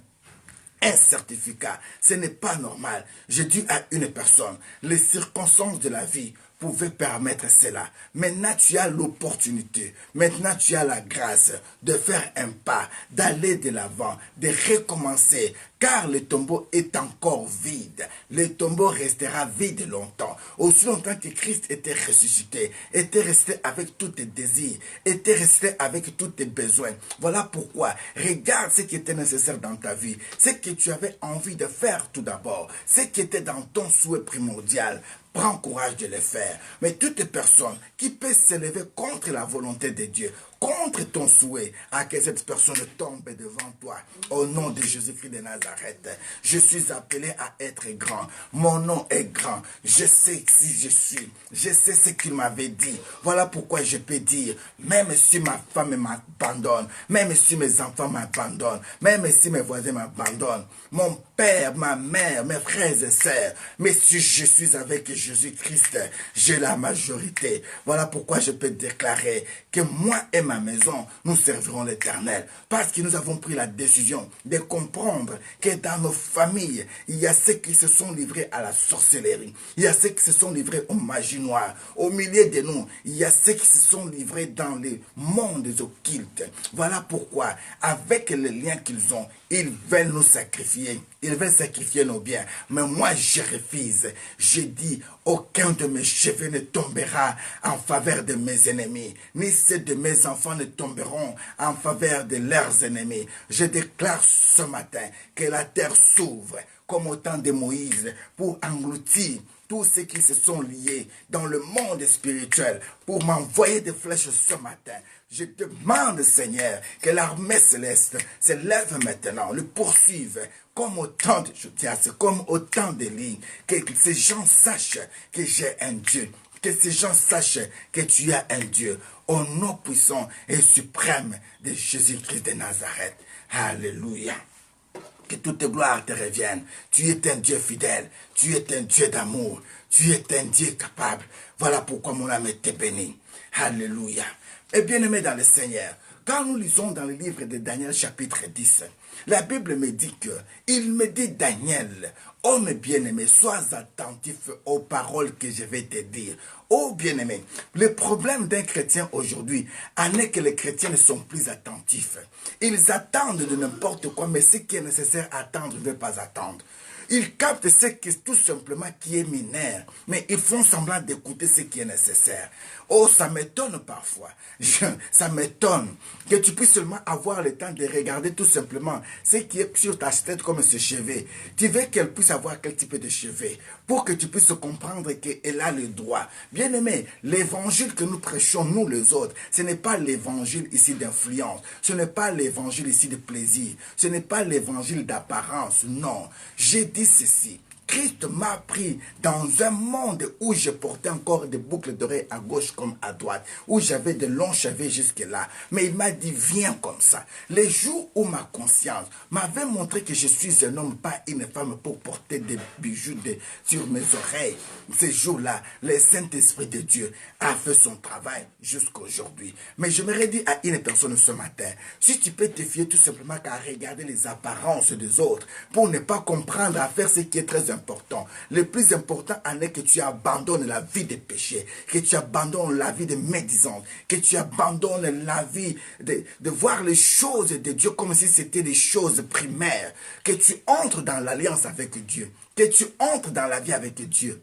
un certificat. Ce n'est pas normal. Je dis à une personne, les circonstances de la vie pouvait permettre cela. Maintenant, tu as l'opportunité, maintenant, tu as la grâce de faire un pas, d'aller de l'avant, de recommencer, car le tombeau est encore vide. Le tombeau restera vide longtemps. Aussi longtemps que Christ était ressuscité, était resté avec tous tes désirs, était resté avec tous tes besoins. Voilà pourquoi, regarde ce qui était nécessaire dans ta vie, ce que tu avais envie de faire tout d'abord, ce qui était dans ton souhait primordial. Prends courage de le faire. Mais toute personne qui peut s'élever contre la volonté de Dieu, contre ton souhait, à que cette personne tombe devant toi. Au nom de Jésus-Christ de Nazareth, je suis appelé à être grand. Mon nom est grand. Je sais qui je suis. Je sais ce qu'il m'avait dit. Voilà pourquoi je peux dire, même si ma femme m'abandonne, même si mes enfants m'abandonnent, même si mes voisins m'abandonnent, mon père, ma mère, mes frères et sœurs, mais si je suis avec Jésus-Christ, j'ai la majorité. Voilà pourquoi je peux déclarer que moi et ma maison, nous servirons l'Éternel. Parce que nous avons pris la décision de comprendre que dans nos familles, il y a ceux qui se sont livrés à la sorcellerie. Il y a ceux qui se sont livrés aux magies noires. Au milieu de nous, il y a ceux qui se sont livrés dans les mondes occultes. Voilà pourquoi, avec les liens qu'ils ont, ils veulent nous sacrifier. Ils veulent sacrifier nos biens. Mais moi, je refuse. Je dis, aucun de mes cheveux ne tombera en faveur de mes ennemis. Ni ceux de mes enfants ne tomberont en faveur de leurs ennemis. Je déclare ce matin que la terre s'ouvre comme au temps de Moïse pour engloutir tous ceux qui se sont liés dans le monde spirituel pour m'envoyer des flèches ce matin. Je demande, Seigneur, que l'armée céleste se lève maintenant, le poursuive, comme autant de Josias, comme autant de lignes, que ces gens sachent que j'ai un Dieu, que ces gens sachent que tu as un Dieu, au nom puissant et suprême de Jésus-Christ de Nazareth. Alléluia. Que toute gloire te revienne. Tu es un Dieu fidèle. Tu es un Dieu d'amour. Tu es un Dieu capable. Voilà pourquoi mon âme était bénie. Alléluia. Et bien aimé dans le Seigneur, quand nous lisons dans le livre de Daniel chapitre 10, la Bible me dit que, il me dit Daniel, homme bien-aimé, sois attentif aux paroles que je vais te dire. Oh bien-aimé, le problème d'un chrétien aujourd'hui en est que les chrétiens ne sont plus attentifs. Ils attendent de n'importe quoi, mais ce qui est nécessaire à attendre ne veut pas attendre. Ils captent ce qui est tout simplement qui est mineur, mais ils font semblant d'écouter ce qui est nécessaire. Oh, ça m'étonne parfois. Ça m'étonne que tu puisses seulement avoir le temps de regarder tout simplement ce qui est sur ta tête comme ce cheveu. Tu veux qu'elle puisse avoir quel type de cheveux pour que tu puisses comprendre qu'elle a le droit. Bien aimé, l'évangile que nous prêchons, nous les autres, ce n'est pas l'évangile ici d'influence. Ce n'est pas l'évangile ici de plaisir. Ce n'est pas l'évangile d'apparence. Non. J'ai dit ceci. Christ m'a pris dans un monde où je portais encore des boucles d'oreilles à gauche comme à droite, où j'avais de longs cheveux jusque-là. Mais il m'a dit, viens comme ça. Les jours où ma conscience m'avait montré que je suis un homme, pas une femme, pour porter des bijoux sur mes oreilles, ces jours-là, le Saint-Esprit de Dieu a fait son travail jusqu'à aujourd'hui. Mais je me redis à une personne ce matin, si tu peux te fier tout simplement qu'à regarder les apparences des autres, pour ne pas comprendre à faire ce qui est très important. Le plus important en est que tu abandonnes la vie de péché, que tu abandonnes la vie de médisance, que tu abandonnes la vie de voir les choses de Dieu comme si c'était des choses primaires, que tu entres dans l'alliance avec Dieu, que tu entres dans la vie avec Dieu.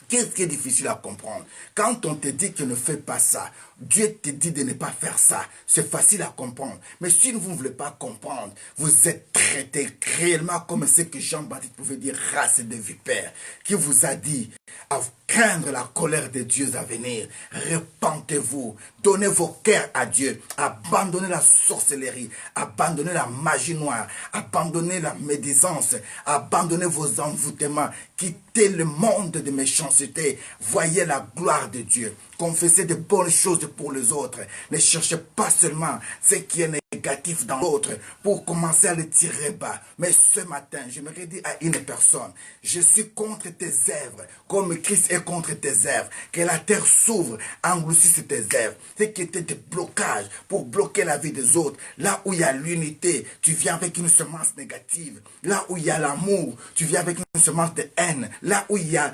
Qu'est-ce qui est difficile à comprendre? Quand on te dit que ne fais pas ça, Dieu te dit de ne pas faire ça. C'est facile à comprendre. Mais si vous ne voulez pas comprendre, vous êtes traité réellement comme ce que Jean-Baptiste pouvait dire, race de vipères, qui vous a dit à craindre la colère de Dieu à venir. Repentez-vous, donnez vos cœurs à Dieu, abandonnez la sorcellerie, abandonnez la magie noire, abandonnez la médisance, abandonnez vos envoûtements, quittez le monde de méchanceté, voyez la gloire de Dieu. Confessez de bonnes choses pour les autres. Ne cherchez pas seulement ce qui est négatif dans l'autre pour commencer à le tirer bas. Mais ce matin, je me redis à une personne, je suis contre tes œuvres, comme Christ est contre tes œuvres. Que la terre s'ouvre, engloutisse tes œuvres. Ce qui était des blocages pour bloquer la vie des autres. Là où il y a l'unité, tu viens avec une semence négative. Là où il y a l'amour, tu viens avec une semence de haine. Là où il y a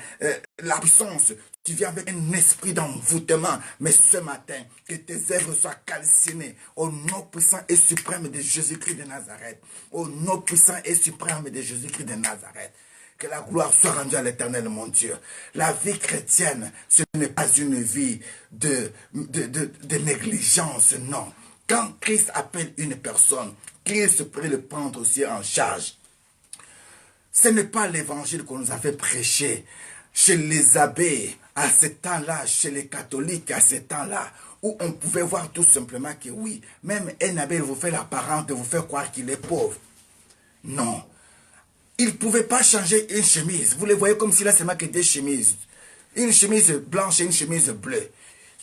la puissance, tu tu viens avec un esprit d'envoûtement. Mais ce matin, que tes œuvres soient calcinées au nom puissant et suprême de Jésus-Christ de Nazareth. Au nom puissant et suprême de Jésus-Christ de Nazareth. Que la gloire soit rendue à l'Éternel, mon Dieu. La vie chrétienne, ce n'est pas une vie de négligence, non. Quand Christ appelle une personne, Christ peut le prendre aussi en charge. Ce n'est pas l'évangile qu'on nous a fait prêcher chez les abbés à ce temps-là, chez les catholiques à ce temps-là, où on pouvait voir tout simplement que oui, même un abbé vous fait l'apparence de vous faire croire qu'il est pauvre. Non. Il ne pouvait pas changer une chemise. Vous les voyez comme s'il a seulement que des chemises. Une chemise blanche et une chemise bleue.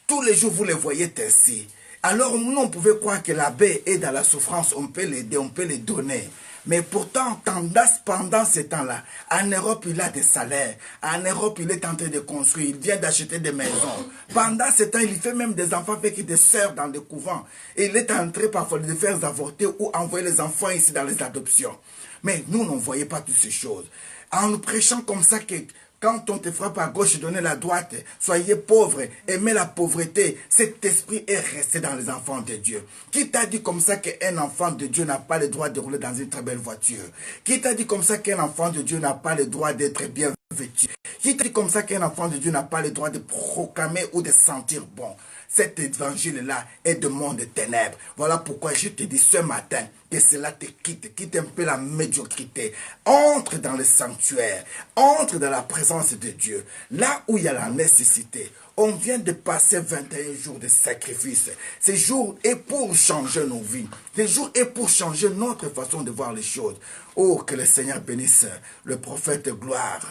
Tous les jours, vous les voyez ainsi. Alors, nous, on pouvait croire que l'abbé est dans la souffrance. On peut l'aider, on peut les donner. Mais pourtant, pendant ce temps-là, en Europe, il a des salaires. En Europe, il est en train de construire. Il vient d'acheter des maisons. Pendant ce temps, il fait même des enfants avec des sœurs dans des couvents. Et il est en train parfois de faire avorter ou envoyer les enfants ici dans les adoptions. Mais nous, on ne voyait pas toutes ces choses. En nous prêchant comme ça que quand on te frappe à gauche, donnez la droite, soyez pauvres, aimez la pauvreté. Cet esprit est resté dans les enfants de Dieu. Qui t'a dit comme ça qu'un enfant de Dieu n'a pas le droit de rouler dans une très belle voiture? Qui t'a dit comme ça qu'un enfant de Dieu n'a pas le droit d'être bien vêtu? Qui t'a dit comme ça qu'un enfant de Dieu n'a pas le droit de proclamer ou de sentir bon? Cet évangile-là est de monde de ténèbres. Voilà pourquoi je te dis ce matin que cela te quitte un peu la médiocrité. Entre dans le sanctuaire, entre dans la présence de Dieu. Là où il y a la nécessité. On vient de passer 21 jours de sacrifice. Ces jours est pour changer nos vies. Ces jours est pour changer notre façon de voir les choses. Oh, que le Seigneur bénisse le prophète gloire.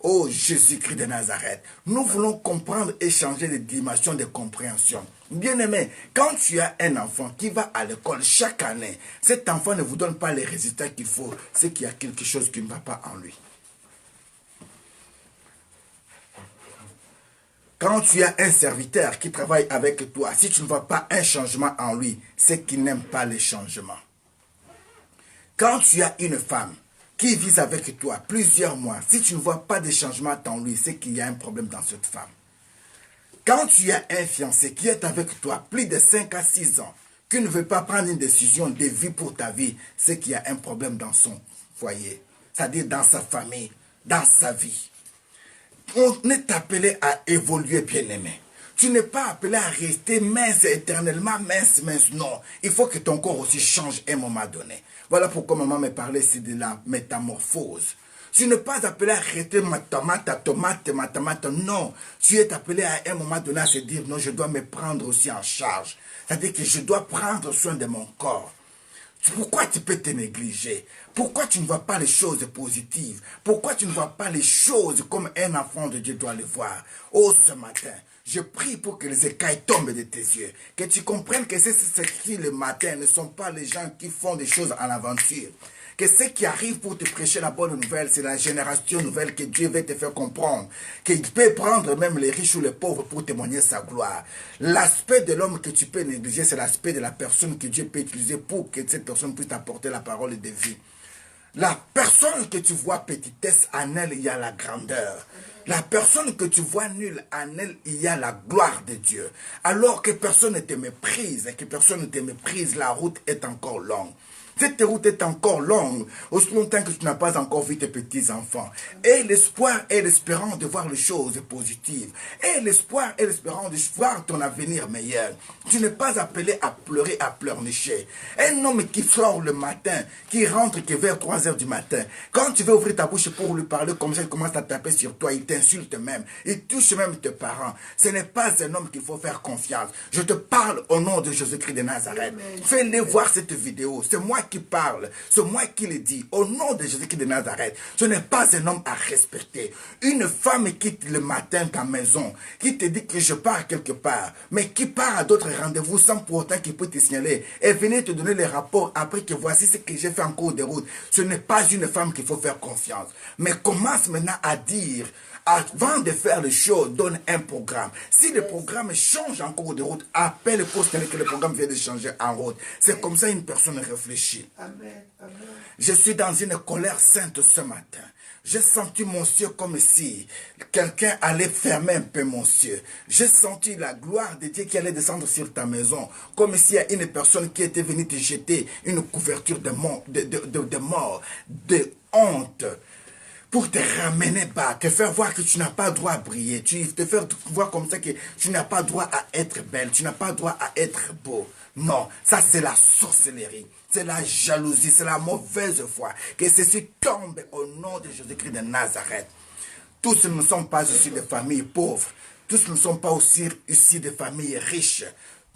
Oh Jésus-Christ de Nazareth, nous voulons comprendre et changer de dimension de compréhension. Bien-aimé, quand tu as un enfant qui va à l'école chaque année, cet enfant ne vous donne pas les résultats qu'il faut, c'est qu'il y a quelque chose qui ne va pas en lui. Quand tu as un serviteur qui travaille avec toi, si tu ne vois pas un changement en lui, c'est qu'il n'aime pas les changements. Quand tu as une femme qui vit avec toi plusieurs mois, si tu ne vois pas de changement en lui, c'est qu'il y a un problème dans cette femme. Quand tu as un fiancé qui est avec toi plus de 5 à 6 ans, qui ne veut pas prendre une décision de vie pour ta vie, c'est qu'il y a un problème dans son foyer, c'est-à-dire dans sa famille, dans sa vie. On est appelé à évoluer, bien-aimé. Tu n'es pas appelé à rester mince éternellement, mince. Non, il faut que ton corps aussi change à un moment donné. Voilà pourquoi maman me parlait ici de la métamorphose. Tu n'es pas appelé à arrêter ma tomate. Non, tu es appelé à un moment donné à se dire, non, je dois me prendre aussi en charge. C'est-à-dire que je dois prendre soin de mon corps. Pourquoi tu peux te négliger? Pourquoi tu ne vois pas les choses positives? Pourquoi tu ne vois pas les choses comme un enfant de Dieu doit les voir? Oh, ce matin, je prie pour que les écailles tombent de tes yeux. Que tu comprennes que c'est écrit le matin ne sont pas les gens qui font des choses en aventure. Que ceux qui arrivent pour te prêcher la bonne nouvelle, c'est la génération nouvelle que Dieu veut te faire comprendre. Qu'il peut prendre même les riches ou les pauvres pour témoigner sa gloire. L'aspect de l'homme que tu peux négliger, c'est l'aspect de la personne que Dieu peut utiliser pour que cette personne puisse apporter la parole de vie. La personne que tu vois petitesse, en elle, il y a la grandeur. La personne que tu vois nulle, en elle, il y a la gloire de Dieu. Alors que personne ne te méprise, la route est encore longue. Cette route est encore longue, aussi longtemps que tu n'as pas encore vu tes petits-enfants. Et l'espoir et l'espérance de voir les choses positives. Et l'espoir et l'espérance de voir ton avenir meilleur. Tu n'es pas appelé à pleurer, à pleurnicher. Un homme qui sort le matin, qui rentre que vers 3 heures du matin, quand tu veux ouvrir ta bouche pour lui parler comme ça, il commence à taper sur toi, il t'insulte même, il touche même tes parents. Ce n'est pas un homme qu'il faut faire confiance. Je te parle au nom de Jésus-Christ de Nazareth. Fais-les voir cette vidéo. C'est moi qui parle, c'est moi qui le dis, au nom de Jésus-Christ de Nazareth. Ce n'est pas un homme à respecter. Une femme quitte le matin ta maison, qui te dit que je pars quelque part, mais qui part à d'autres rendez-vous sans pour autant qu'il peut te signaler, et venir te donner les rapports après que voici ce que j'ai fait en cours de route. Ce n'est pas une femme qu'il faut faire confiance. Mais commence maintenant à dire, avant de faire les choses, donne un programme. Si le programme change en cours de route, appelle le poste que le programme vient de changer en route. C'est comme ça une personne réfléchit. Amen. Amen. Je suis dans une colère sainte ce matin. J'ai senti mon ciel comme si quelqu'un allait fermer un peu mon ciel. J'ai senti la gloire de Dieu qui allait descendre sur ta maison. Comme s'il y a une personne qui était venue te jeter une couverture de mort, de honte, pour te ramener bas, te faire voir que tu n'as pas droit à briller, te faire voir comme ça que tu n'as pas droit à être belle, tu n'as pas droit à être beau. Non, ça c'est la sorcellerie, c'est la jalousie, c'est la mauvaise foi. Que ceci tombe au nom de Jésus-Christ de Nazareth. Tous ne sont pas issus de familles pauvres, tous ne sont pas aussi issus de familles riches.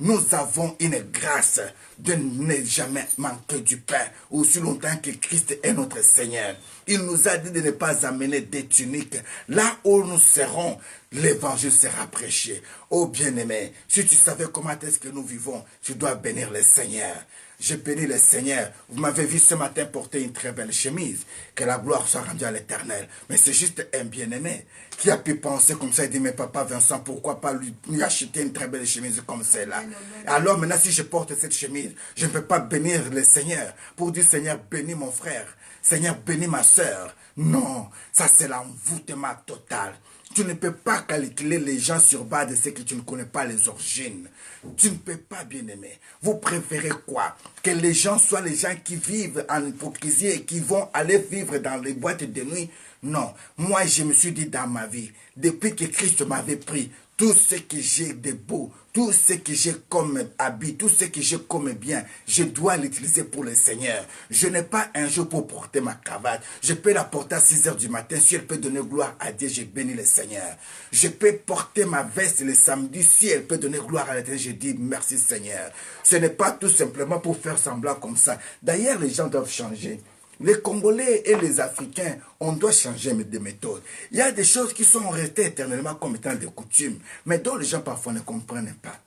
Nous avons une grâce de ne jamais manquer du pain, aussi longtemps que Christ est notre Seigneur. Il nous a dit de ne pas amener des tuniques. Là où nous serons, l'évangile sera prêché. Oh bien-aimé, si tu savais comment est-ce que nous vivons, tu dois bénir le Seigneur. Je bénis le Seigneur. Vous m'avez vu ce matin porter une très belle chemise. Que la gloire soit rendue à l'Éternel. Mais c'est juste un bien-aimé qui a pu penser comme ça et dire, mais papa Vincent, pourquoi pas lui acheter une très belle chemise comme celle-là? Alors maintenant, si je porte cette chemise, je ne peux pas bénir le Seigneur pour dire, Seigneur, bénis mon frère. Seigneur, bénis ma soeur. Non, ça c'est l'envoûtement total. Tu ne peux pas calculer les gens sur base de ce que tu ne connais pas les origines. Tu ne peux pas, bien aimer. Vous préférez quoi? Que les gens soient les gens qui vivent en hypocrisie et qui vont aller vivre dans les boîtes de nuit? Non. Moi, je me suis dit dans ma vie, depuis que Christ m'avait pris, tout ce que j'ai de beau, tout ce que j'ai comme habit, tout ce que j'ai comme bien, je dois l'utiliser pour le Seigneur. Je n'ai pas un jour pour porter ma cravate. Je peux la porter à 6 heures du matin. Si elle peut donner gloire à Dieu, je bénis le Seigneur. Je peux porter ma veste le samedi. Si elle peut donner gloire à l'Éternel, je dis merci Seigneur. Ce n'est pas tout simplement pour faire semblant comme ça. D'ailleurs, les gens doivent changer. Les Congolais et les Africains, on doit changer de méthode. Il y a des choses qui sont restées éternellement comme étant des coutumes, mais dont les gens parfois ne comprennent pas.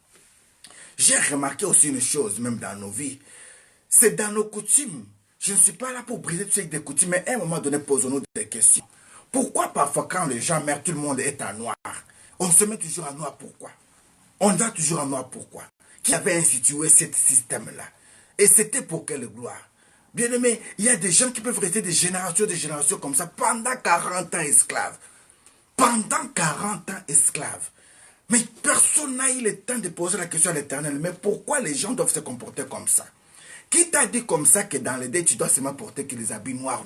J'ai remarqué aussi une chose, même dans nos vies, c'est dans nos coutumes. Je ne suis pas là pour briser toutes ces coutumes, mais à un moment donné, posons-nous des questions. Pourquoi parfois quand les gens meurent, tout le monde est en noir? On se met toujours en noir, pourquoi? On va toujours en noir, pourquoi? Qui avait institué ce système-là? Et c'était pour quelle gloire? Bien aimé, il y a des gens qui peuvent rester des générations comme ça pendant 40 ans esclaves. Pendant 40 ans esclaves. Mais personne n'a eu le temps de poser la question à l'Éternel. Mais pourquoi les gens doivent se comporter comme ça? Qui t'a dit comme ça que dans les dés, tu dois seulement porter que les habits noirs?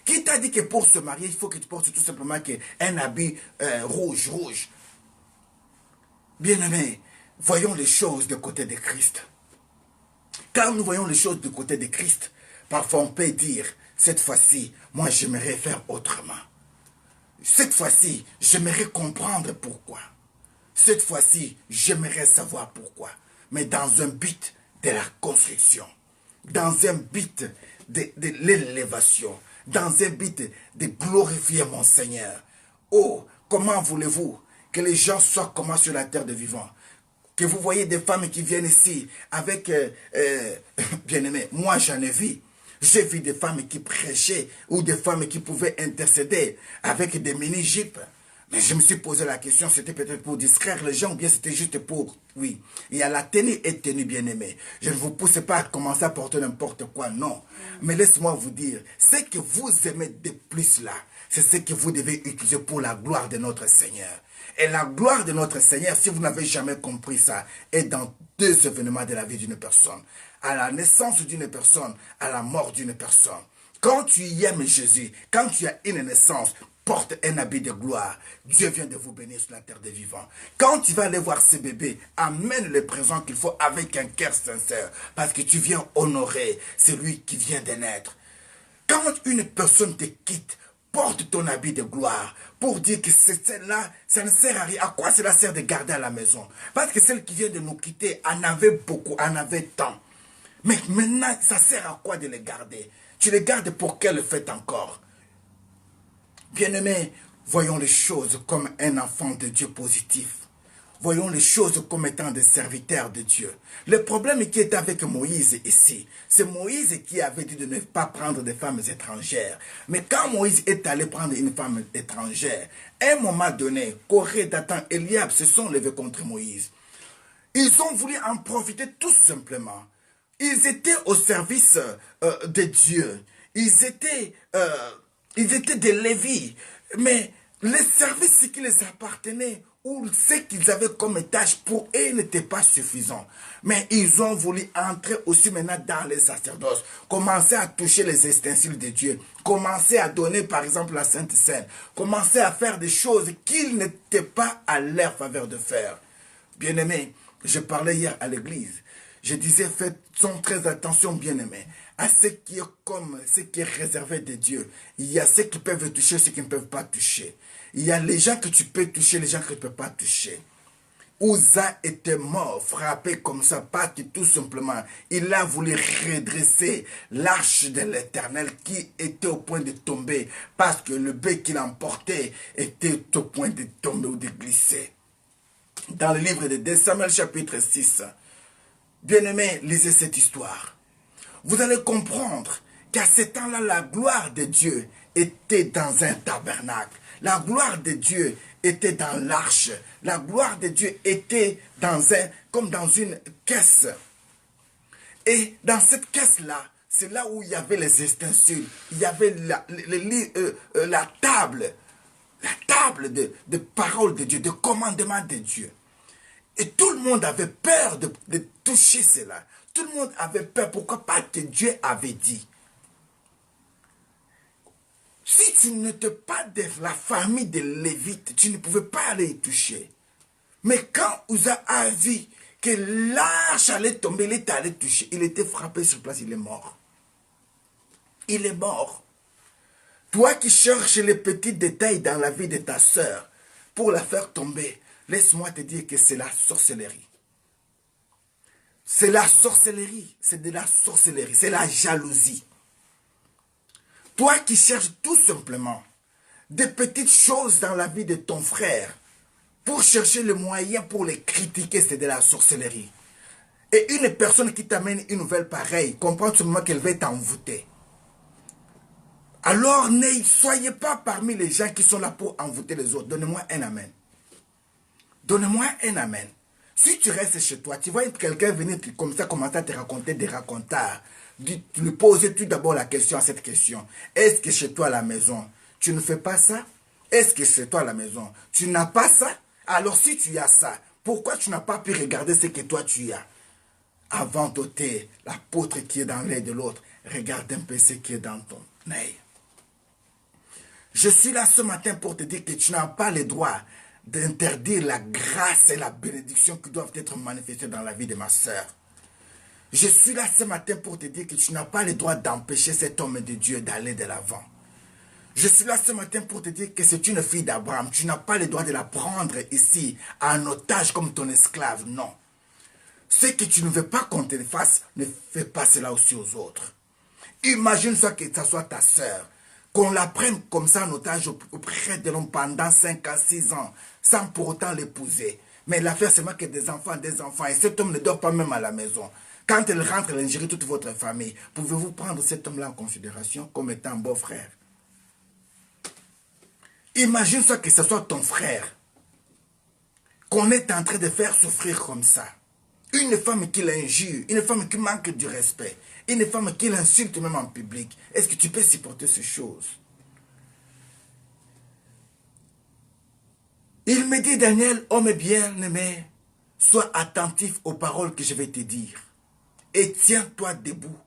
Qui t'a dit que pour se marier, il faut que tu portes tout simplement un habit rouge? Bien aimé, voyons les choses du côté de Christ. Quand nous voyons les choses du côté de Christ, parfois on peut dire, cette fois-ci, moi j'aimerais faire autrement. Cette fois-ci, j'aimerais comprendre pourquoi. Cette fois-ci, j'aimerais savoir pourquoi. Mais dans un but de la construction, dans un but de l'élévation, dans un but de glorifier mon Seigneur. Oh, comment voulez-vous que les gens soient comment sur la terre de vivants? Que vous voyez des femmes qui viennent ici avec, bien aimé, moi j'en ai vu. J'ai vu des femmes qui prêchaient ou des femmes qui pouvaient intercéder avec des mini-jupes. Mais je me suis posé la question, c'était peut-être pour distraire les gens ou bien c'était juste pour... Oui, il y a la tenue et tenue, bien aimée. Je ne vous pousse pas à commencer à porter n'importe quoi, non. Mais laisse-moi vous dire, ce que vous aimez de plus là, c'est ce que vous devez utiliser pour la gloire de notre Seigneur. Et la gloire de notre Seigneur, si vous n'avez jamais compris ça, est dans 2 événements de la vie d'une personne. À la naissance d'une personne, à la mort d'une personne. Quand tu aimes Jésus, quand tu as une naissance, porte un habit de gloire. Dieu vient de vous bénir sur la terre des vivants. Quand tu vas aller voir ce bébé, amène le présent qu'il faut avec un cœur sincère. Parce que tu viens honorer celui qui vient de naître. Quand une personne te quitte, porte ton habit de gloire pour dire que celle-là, ça ne sert à rien. À quoi cela sert de garder à la maison? Parce que celle qui vient de nous quitter en avait beaucoup, en avait tant. Mais maintenant, ça sert à quoi de les garder? Tu les gardes pour quelle fête encore? Bien-aimés, voyons les choses comme un enfant de Dieu positif. Voyons les choses comme étant des serviteurs de Dieu. Le problème qui est avec Moïse ici, c'est Moïse qui avait dit de ne pas prendre des femmes étrangères. Mais quand Moïse est allé prendre une femme étrangère, à un moment donné, Corée, Dathan, Eliab se sont levés contre Moïse. Ils ont voulu en profiter tout simplement. Ils étaient au service de Dieu. Ils étaient Ils étaient des Lévis. Mais les services qui les appartenaient, ou ce qu'ils avaient comme tâche, pour eux n'était pas suffisant. Mais ils ont voulu entrer aussi maintenant dans les sacerdoces, commencer à toucher les ustensiles de Dieu, commencer à donner par exemple la Sainte Seine, commencer à faire des choses qu'ils n'étaient pas à leur faveur de faire. Bien-aimés, je parlais hier à l'église. Je disais, faisons très attention, bien-aimés, à ce qui est comme, ce qui est réservé de Dieu. Il y a ceux qui peuvent toucher, ceux qui ne peuvent pas toucher. Il y a les gens que tu peux toucher, les gens que tu ne peux pas toucher. Uza était mort, frappé comme ça, parce que tout simplement, il a voulu redresser l'arche de l'Éternel qui était au point de tomber, parce que le bœuf qu'il emportait était au point de tomber ou de glisser. Dans le livre de 2 Samuel chapitre 6, bien-aimés, lisez cette histoire. Vous allez comprendre qu'à ce temps-là, la gloire de Dieu était dans un tabernacle. La gloire de Dieu était dans l'arche. La gloire de Dieu était comme dans une caisse. Et dans cette caisse-là, c'est là où il y avait les ustensiles. Il y avait la table de parole de Dieu, de commandement de Dieu. Et tout le monde avait peur de toucher cela. Tout le monde avait peur. Pourquoi? Parce que Dieu avait dit. Si tu n'étais pas de la famille des Lévites, tu ne pouvais pas aller y toucher. Mais quand Uza a vu que l'arche allait tomber, il est allé toucher. Il était frappé sur place, il est mort. Il est mort. Toi qui cherches les petits détails dans la vie de ta sœur pour la faire tomber, laisse-moi te dire que c'est la sorcellerie. C'est la sorcellerie. C'est de la sorcellerie. C'est la jalousie. Toi qui cherches tout simplement des petites choses dans la vie de ton frère pour chercher le moyen pour les critiquer, c'est de la sorcellerie. Et une personne qui t'amène une nouvelle pareille, comprends tout simplement qu'elle va t'envoûter. Alors ne soyez pas parmi les gens qui sont là pour envoûter les autres. Donnez-moi un amen. Donnez-moi un amen. Si tu restes chez toi, tu vois quelqu'un venir comme ça commencer à te raconter des racontards. Tu lui poses tout d'abord la question à cette question. Est-ce que chez toi à la maison, tu ne fais pas ça? Est-ce que chez toi à la maison, tu n'as pas ça? Alors si tu as ça, pourquoi tu n'as pas pu regarder ce que toi tu as? Avant d'ôter la poutre qui est dans l'œil de l'autre, regarde un peu ce qui est dans ton œil. Je suis là ce matin pour te dire que tu n'as pas le droit d'interdire la grâce et la bénédiction qui doivent être manifestées dans la vie de ma sœur. Je suis là ce matin pour te dire que tu n'as pas le droit d'empêcher cet homme de Dieu d'aller de l'avant. Je suis là ce matin pour te dire que c'est une fille d'Abraham. Tu n'as pas le droit de la prendre ici en otage comme ton esclave. Non. Ce que tu ne veux pas qu'on te fasse, ne fais pas cela aussi aux autres. Imagine-toi que ça soit ta sœur. Qu'on la prenne comme ça en otage auprès de l'homme pendant 5 à 6 ans, sans pour autant l'épouser. Mais l'affaire, c'est que des enfants. Et cet homme ne dort pas même à la maison. Quand elle rentre, elle ingérie toute votre famille. Pouvez-vous prendre cet homme-là en considération comme étant un beau frère? Imagine-toi que ce soit ton frère qu'on est en train de faire souffrir comme ça. Une femme qui l'injure, une femme qui manque du respect, une femme qui l'insulte même en public. Est-ce que tu peux supporter ces choses? Il me dit, Daniel, homme bien-aimé, sois attentif aux paroles que je vais te dire. Et tiens-toi debout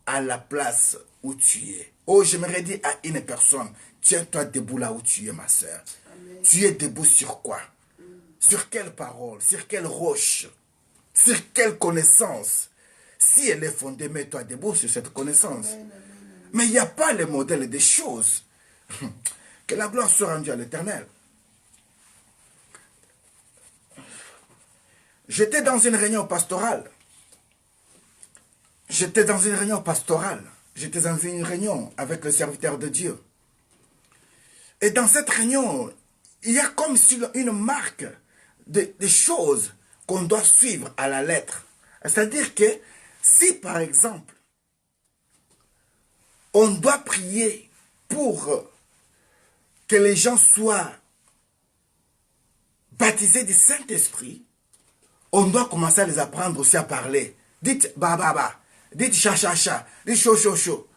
à la place où tu es. Oh, j'aimerais dire à une personne, tiens-toi debout là où tu es, ma soeur. Amen. Tu es debout sur quoi? Sur quelle parole? Sur quelle roche? Sur quelle connaissance? Si elle est fondée, mets-toi debout sur cette connaissance. Amen. Mais il n'y a pas le modèle des choses. Que la gloire soit rendue à l'Éternel. J'étais dans une réunion pastorale. J'étais dans une réunion avec le serviteur de Dieu. Et dans cette réunion, il y a comme une marque de choses qu'on doit suivre à la lettre. C'est-à-dire que si, par exemple, on doit prier pour que les gens soient baptisés du Saint-Esprit, on doit commencer à les apprendre aussi à parler. Dites ba ba ba, dites cha cha cha, dites chaud chaud chaud.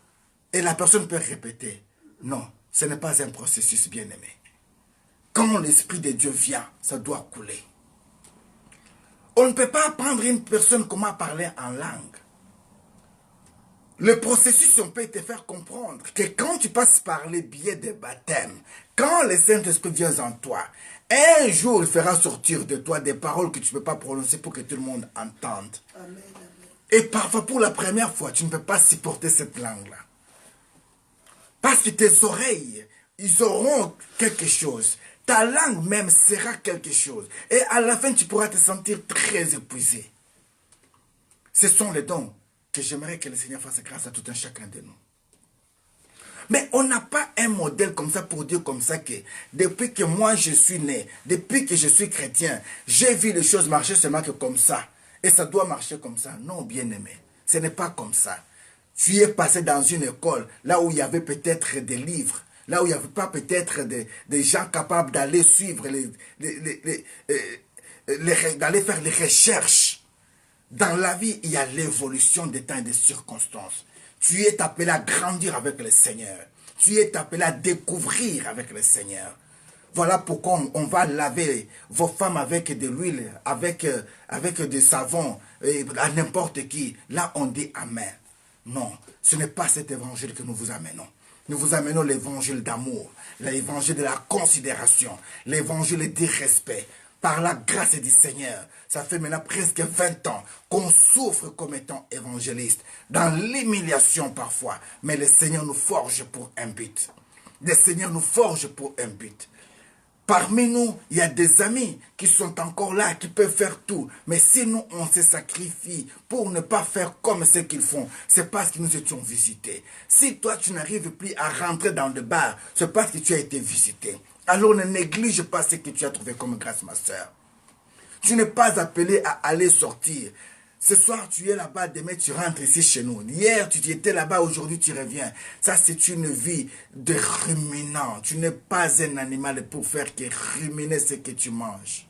Et la personne peut répéter. Non, Ce n'est pas un processus, bien-aimé. Quand l'Esprit de Dieu vient, ça doit couler. On ne peut pas apprendre une personne comment parler en langue. Le processus, on peut te faire comprendre que quand tu passes par les biais des baptêmes, quand le Saint-Esprit vient en toi, un jour il fera sortir de toi des paroles que tu ne peux pas prononcer pour que tout le monde entende. Amen, amen. Et parfois, pour la première fois, tu ne peux pas supporter cette langue-là. Parce que tes oreilles, ils auront quelque chose. Ta langue même sera quelque chose. Et à la fin, tu pourras te sentir très épuisé. Ce sont les dons que j'aimerais que le Seigneur fasse grâce à tout un chacun de nous. Mais on n'a pas un modèle comme ça pour dire comme ça que depuis que moi je suis né, depuis que je suis chrétien, j'ai vu les choses marcher seulement que comme ça. Et ça doit marcher comme ça. Non, bien-aimé, ce n'est pas comme ça. Tu es passé dans une école, là où il y avait peut-être des livres, là où il n'y avait pas peut-être des gens capables d'aller suivre, d'aller faire les recherches. Dans la vie, il y a l'évolution des temps et des circonstances. Tu es appelé à grandir avec le Seigneur. Tu es appelé à découvrir avec le Seigneur. Voilà pourquoi on va laver vos femmes avec de l'huile, avec du savon, à n'importe qui. Là, on dit Amen. Non, ce n'est pas cet évangile que nous vous amenons. Nous vous amenons l'évangile d'amour, l'évangile de la considération, l'évangile du respect. Par la grâce du Seigneur, ça fait maintenant presque 20 ans qu'on souffre comme étant évangéliste, dans l'humiliation parfois, mais le Seigneur nous forge pour un but. Le Seigneur nous forge pour un but. Parmi nous, il y a des amis qui sont encore là, qui peuvent faire tout. Mais si nous, on se sacrifie pour ne pas faire comme ce qu'ils font, c'est parce que nous étions visités. Si toi, tu n'arrives plus à rentrer dans le bar, c'est parce que tu as été visité. Alors ne néglige pas ce que tu as trouvé comme grâce, ma soeur. Tu n'es pas appelé à aller sortir. Ce soir, tu es là-bas, demain, tu rentres ici chez nous. Hier, tu étais là-bas, aujourd'hui, tu reviens. Ça, c'est une vie de ruminant. Tu n'es pas un animal pour faire que ruminer ce que tu manges.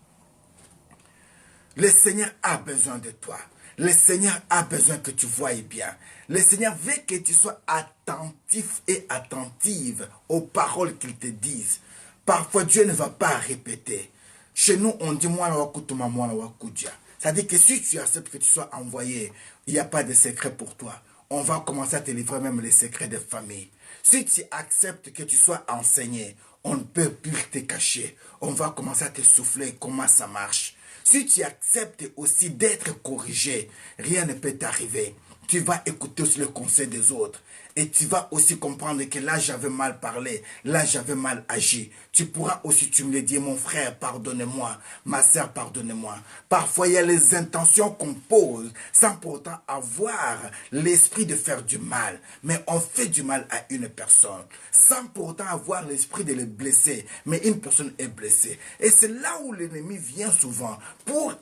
Le Seigneur a besoin de toi. Le Seigneur a besoin que tu voies bien. Le Seigneur veut que tu sois attentif et attentive aux paroles qu'il te dise. Parfois, Dieu ne va pas répéter. Chez nous, on dit moi wakutuma moi wakudia. C'est-à-dire que si tu acceptes que tu sois envoyé, il n'y a pas de secret pour toi. On va commencer à te livrer même les secrets de famille. Si tu acceptes que tu sois enseigné, on ne peut plus te cacher. On va commencer à te souffler comment ça marche. Si tu acceptes aussi d'être corrigé, rien ne peut t'arriver. Tu vas écouter aussi le conseil des autres. Et tu vas aussi comprendre que là, j'avais mal parlé. Là, j'avais mal agi. Tu pourras aussi, tu me le dis, mon frère, pardonne-moi. Ma soeur, pardonne-moi. Parfois, il y a les intentions qu'on pose sans pourtant avoir l'esprit de faire du mal. Mais on fait du mal à une personne sans pourtant avoir l'esprit de le blesser. Mais une personne est blessée. Et c'est là où l'ennemi vient souvent pour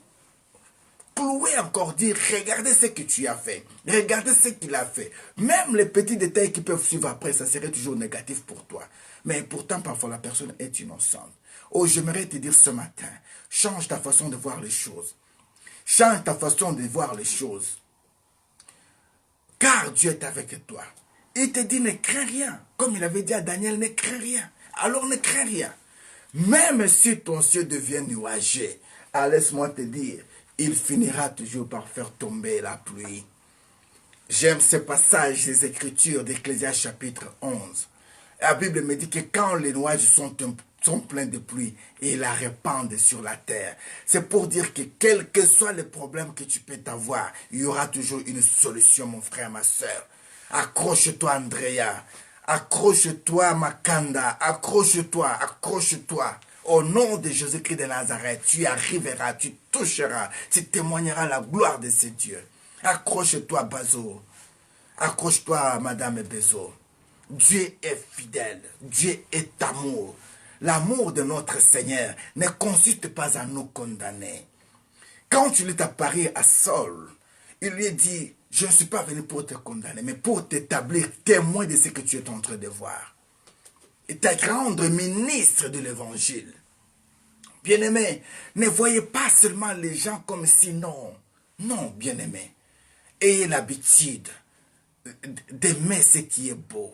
clouer encore, dire, regardez ce que tu as fait, regardez ce qu'il a fait. Même les petits détails qui peuvent suivre après, ça serait toujours négatif pour toi. Mais pourtant, parfois, la personne est innocente. Oh, j'aimerais te dire ce matin, change ta façon de voir les choses. Change ta façon de voir les choses. Car Dieu est avec toi. Il te dit, ne crains rien. Comme il avait dit à Daniel, ne crains rien. Alors ne crains rien. Même si ton ciel devient nuagé, laisse-moi te dire, il finira toujours par faire tomber la pluie. J'aime ce passage des Écritures d'Ecclésiaste chapitre 11. La Bible me dit que quand les nuages sont pleins de pluie, ils la répandent sur la terre. C'est pour dire que quel que soit le problème que tu peux avoir, il y aura toujours une solution, mon frère, ma soeur. Accroche-toi, Andrea. Accroche-toi, Makanda. Accroche-toi, accroche-toi. Au nom de Jésus-Christ de Nazareth, tu arriveras, tu toucheras, tu témoigneras la gloire de ce Dieu. Accroche-toi, Bazo. Accroche-toi, Madame Bezo. Dieu est fidèle. Dieu est amour. L'amour de notre Seigneur ne consiste pas à nous condamner. Quand il est apparu à Saul, il lui dit, je ne suis pas venu pour te condamner, mais pour t'établir témoin de ce que tu es en train de voir. Et te rendre ministre de l'évangile. Bien-aimé, ne voyez pas seulement les gens comme si non. Non, bien-aimé. Ayez l'habitude d'aimer ce qui est beau.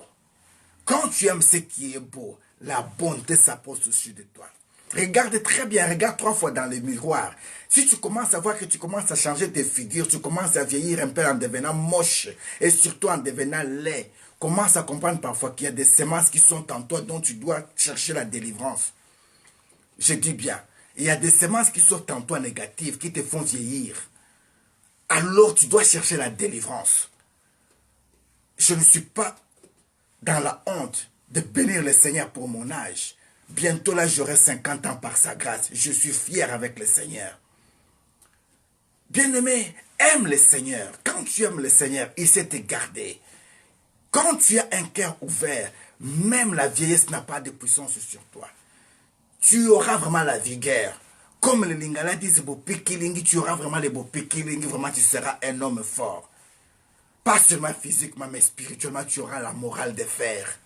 Quand tu aimes ce qui est beau, la bonté s'approche au-dessus de toi. Regarde très bien, regarde 3 fois dans le miroir. Si tu commences à voir que tu commences à changer tes figures, tu commences à vieillir un peu en devenant moche et surtout en devenant laid, commence à comprendre parfois qu'il y a des semences qui sont en toi dont tu dois chercher la délivrance. Je dis bien, il y a des semences qui sont en toi négatives, qui te font vieillir. Alors tu dois chercher la délivrance. Je ne suis pas dans la honte de bénir le Seigneur pour mon âge. Bientôt là, j'aurai 50 ans par sa grâce. Je suis fier avec le Seigneur. Bien-aimé, aime le Seigneur. Quand tu aimes le Seigneur, il sait te garder. Quand tu as un cœur ouvert, même la vieillesse n'a pas de puissance sur toi. Tu auras vraiment la vigueur. Comme les Lingala disent, tu auras vraiment les beaux pikilingi, vraiment tu seras un homme fort. Pas seulement physiquement, mais spirituellement, tu auras la morale de fer.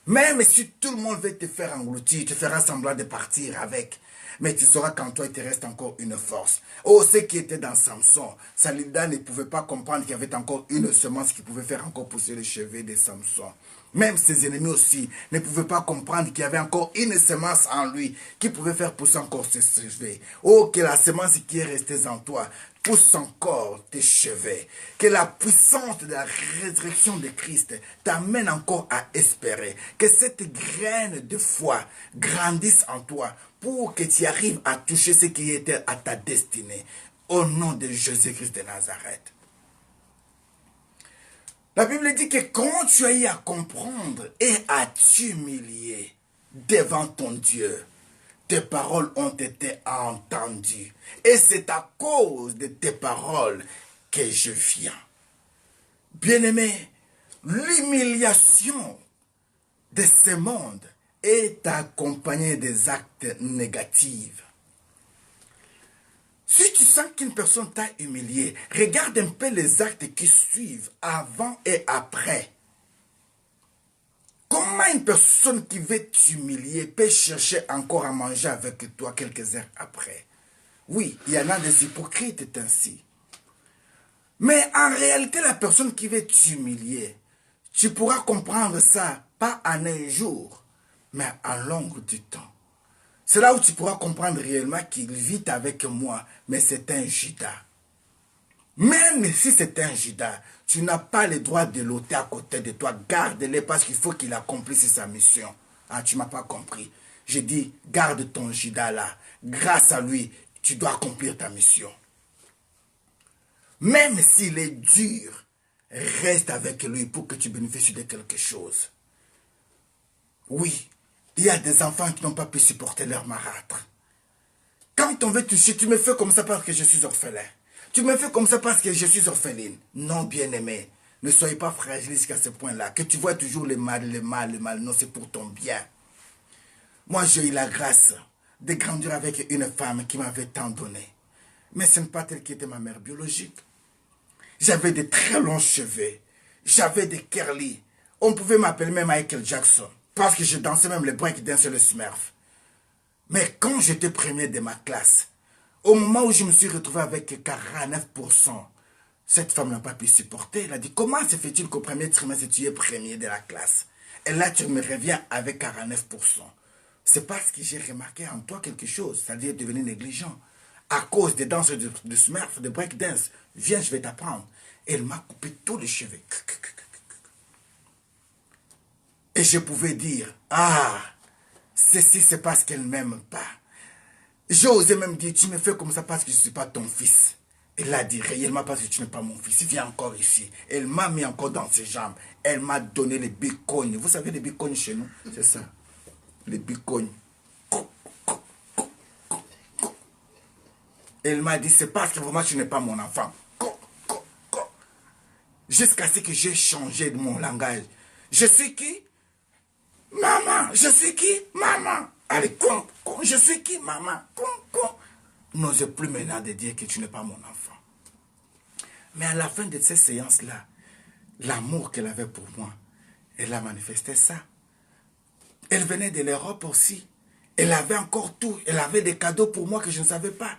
Même si tout le monde veut te faire engloutir, tu feras semblant de partir avec. Mais tu sauras qu'en toi, il te reste encore une force. Oh, ce qui était dans Samson, Salida ne pouvait pas comprendre qu'il y avait encore une semence qui pouvait faire encore pousser les cheveux de Samson. Même ses ennemis aussi ne pouvaient pas comprendre qu'il y avait encore une semence en lui qui pouvait faire pousser encore ses cheveux. Oh, que la semence qui est restée en toi pousse encore tes cheveux. Que la puissance de la résurrection de Christ t'amène encore à espérer. Que cette graine de foi grandisse en toi pour que tu arrives à toucher ce qui était à ta destinée. Au nom de Jésus-Christ de Nazareth. La Bible dit que quand tu as eu à comprendre et à t'humilier devant ton Dieu, tes paroles ont été entendues. Et c'est à cause de tes paroles que je viens. Bien-aimé, l'humiliation de ce monde est accompagnée des actes négatifs. Si tu sens qu'une personne t'a humilié, regarde un peu les actes qui suivent avant et après. Comment une personne qui veut t'humilier peut chercher encore à manger avec toi quelques heures après? Oui, il y en a des hypocrites ainsi. Mais en réalité, la personne qui veut t'humilier, tu pourras comprendre ça, pas en un jour, mais en longue du temps. C'est là où tu pourras comprendre réellement qu'il vit avec moi, mais c'est un Judas. Même si c'est un Judas, tu n'as pas le droit de l'ôter à côté de toi. Garde-le parce qu'il faut qu'il accomplisse sa mission. Ah, tu ne m'as pas compris. Je dis, garde ton Judas là. Grâce à lui, tu dois accomplir ta mission. Même s'il est dur, reste avec lui pour que tu bénéficies de quelque chose. Oui, il y a des enfants qui n'ont pas pu supporter leur marâtre. Quand on veut toucher, tu me fais comme ça parce que je suis orphelin. Tu me fais comme ça parce que je suis orpheline. Non, bien-aimé, ne soyez pas fragile jusqu'à ce point-là. Que tu vois toujours le mal, le mal, le mal. Non, c'est pour ton bien. Moi, j'ai eu la grâce de grandir avec une femme qui m'avait tant donné. Mais ce n'est pas elle qui était ma mère biologique. J'avais de très longs cheveux. J'avais des curly. On pouvait m'appeler même Michael Jackson. Parce que je dansais même le breakdance et le smurf. Mais quand j'étais premier de ma classe, au moment où je me suis retrouvé avec 49%, cette femme n'a pas pu supporter. Elle a dit, comment se fait-il qu'au premier trimestre, tu es premier de la classe? Et là, tu me reviens avec 49%. C'est parce que j'ai remarqué en toi quelque chose, c'est-à-dire devenu négligent. À cause des danses de smurf, de breakdance, viens, je vais t'apprendre. Elle m'a coupé tous les cheveux. Et je pouvais dire, ah, ceci c'est parce qu'elle ne m'aime pas. J'ai osé même dire, tu me fais comme ça parce que je ne suis pas ton fils. Elle a dit réellement parce que tu n'es pas mon fils. Viens encore ici. Elle m'a mis encore dans ses jambes. Elle m'a donné les bicognes. Vous savez les bicognes chez nous? C'est ça. Les bicognes. Elle m'a dit, c'est parce que vraiment tu n'es pas mon enfant. Jusqu'à ce que j'ai changé de mon langage. Je suis qui? Maman, je suis qui? Maman. Allez, je suis qui? Maman. N'ose plus maintenant de dire que tu n'es pas mon enfant. Mais à la fin de cette séance-là, l'amour qu'elle avait pour moi, elle a manifesté ça. Elle venait de l'Europe aussi. Elle avait encore tout. Elle avait des cadeaux pour moi que je ne savais pas.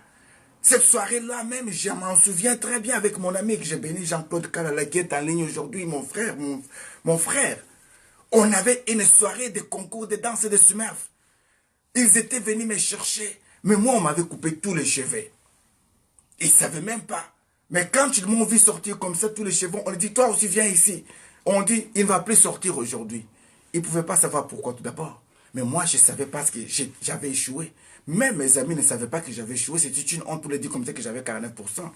Cette soirée-là même, je m'en souviens très bien avec mon ami que j'ai béni, Jean-Claude Kalala, qui est en ligne aujourd'hui, mon frère. On avait une soirée de concours de danse et de Smurf. Ils étaient venus me chercher. Mais moi, on m'avait coupé tous les cheveux. Ils ne savaient même pas. Mais quand ils m'ont vu sortir comme ça, tous les cheveux, on dit, toi aussi, viens ici. On dit, il ne va plus sortir aujourd'hui. Ils ne pouvaient pas savoir pourquoi tout d'abord. Mais moi, je savais parce que j'avais échoué. Même mes amis ne savaient pas que j'avais échoué. C'était une honte pour les dire comme ça que j'avais 49%.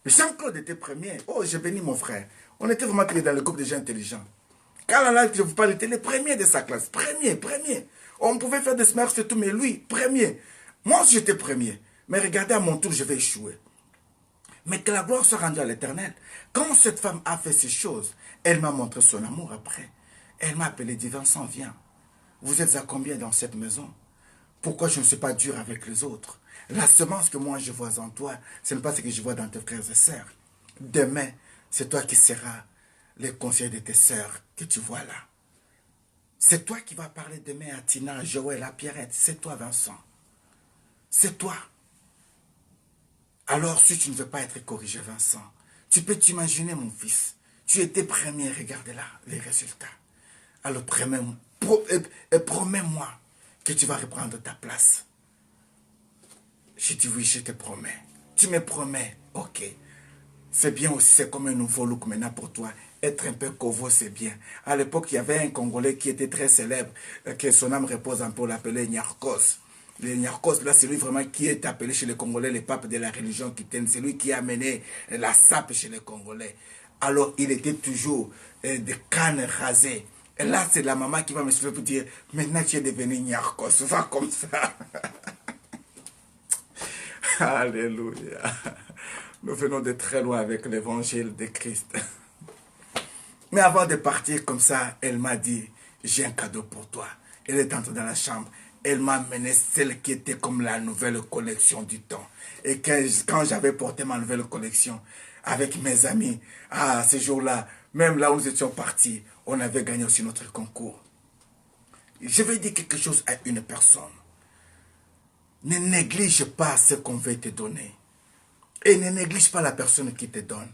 Jean-Claude était premier. Oh, j'ai béni mon frère. On était vraiment dans le groupe des gens intelligents. Quand là, je vous parle, il était le premier de sa classe. Premier. On pouvait faire des smurfs et tout, mais lui, premier. Moi aussi, j'étais premier. Mais regardez, à mon tour, je vais échouer. Mais que la gloire soit rendue à l'Éternel. Quand cette femme a fait ces choses, elle m'a montré son amour après. Elle m'a appelé, dit, Vincent, viens. Vous êtes à combien dans cette maison? Pourquoi je ne suis pas dur avec les autres? La semence que moi je vois en toi, ce n'est pas ce que je vois dans tes frères et sœurs. Demain, c'est toi qui seras le conseiller de tes sœurs que tu vois là. C'est toi qui vas parler demain à Tina, à Joël, à Pierrette. C'est toi, Vincent. C'est toi. Alors, si tu ne veux pas être corrigé, Vincent, tu peux t'imaginer, mon fils. Tu étais premier, regarde là, les résultats. Alors, promets-moi que tu vas reprendre ta place. Je dis oui, je te promets. Tu me promets, ok. C'est bien aussi, c'est comme un nouveau look maintenant pour toi. Être un peu covo, c'est bien. À l'époque, il y avait un Congolais qui était très célèbre, que son âme repose un peu, on l'appelait Nyarkos. Le Nyarkos, là, c'est lui vraiment qui est appelé chez les Congolais le pape de la religion qui c'est lui qui a amené la sape chez les Congolais. Alors, il était toujours de canne rasée. Et là, c'est la maman qui va me suivre pour dire, maintenant tu es devenu Nyarkos, va comme ça. Alléluia. Nous venons de très loin avec l'évangile de Christ. Mais avant de partir comme ça, elle m'a dit, j'ai un cadeau pour toi. Elle est entrée dans la chambre. Elle m'a amené celle qui était comme la nouvelle collection du temps. Et quand j'avais porté ma nouvelle collection avec mes amis, ce jour-là, même là où nous étions partis, on avait gagné aussi notre concours. Je vais dire quelque chose à une personne. Ne néglige pas ce qu'on veut te donner. Et ne néglige pas la personne qui te donne.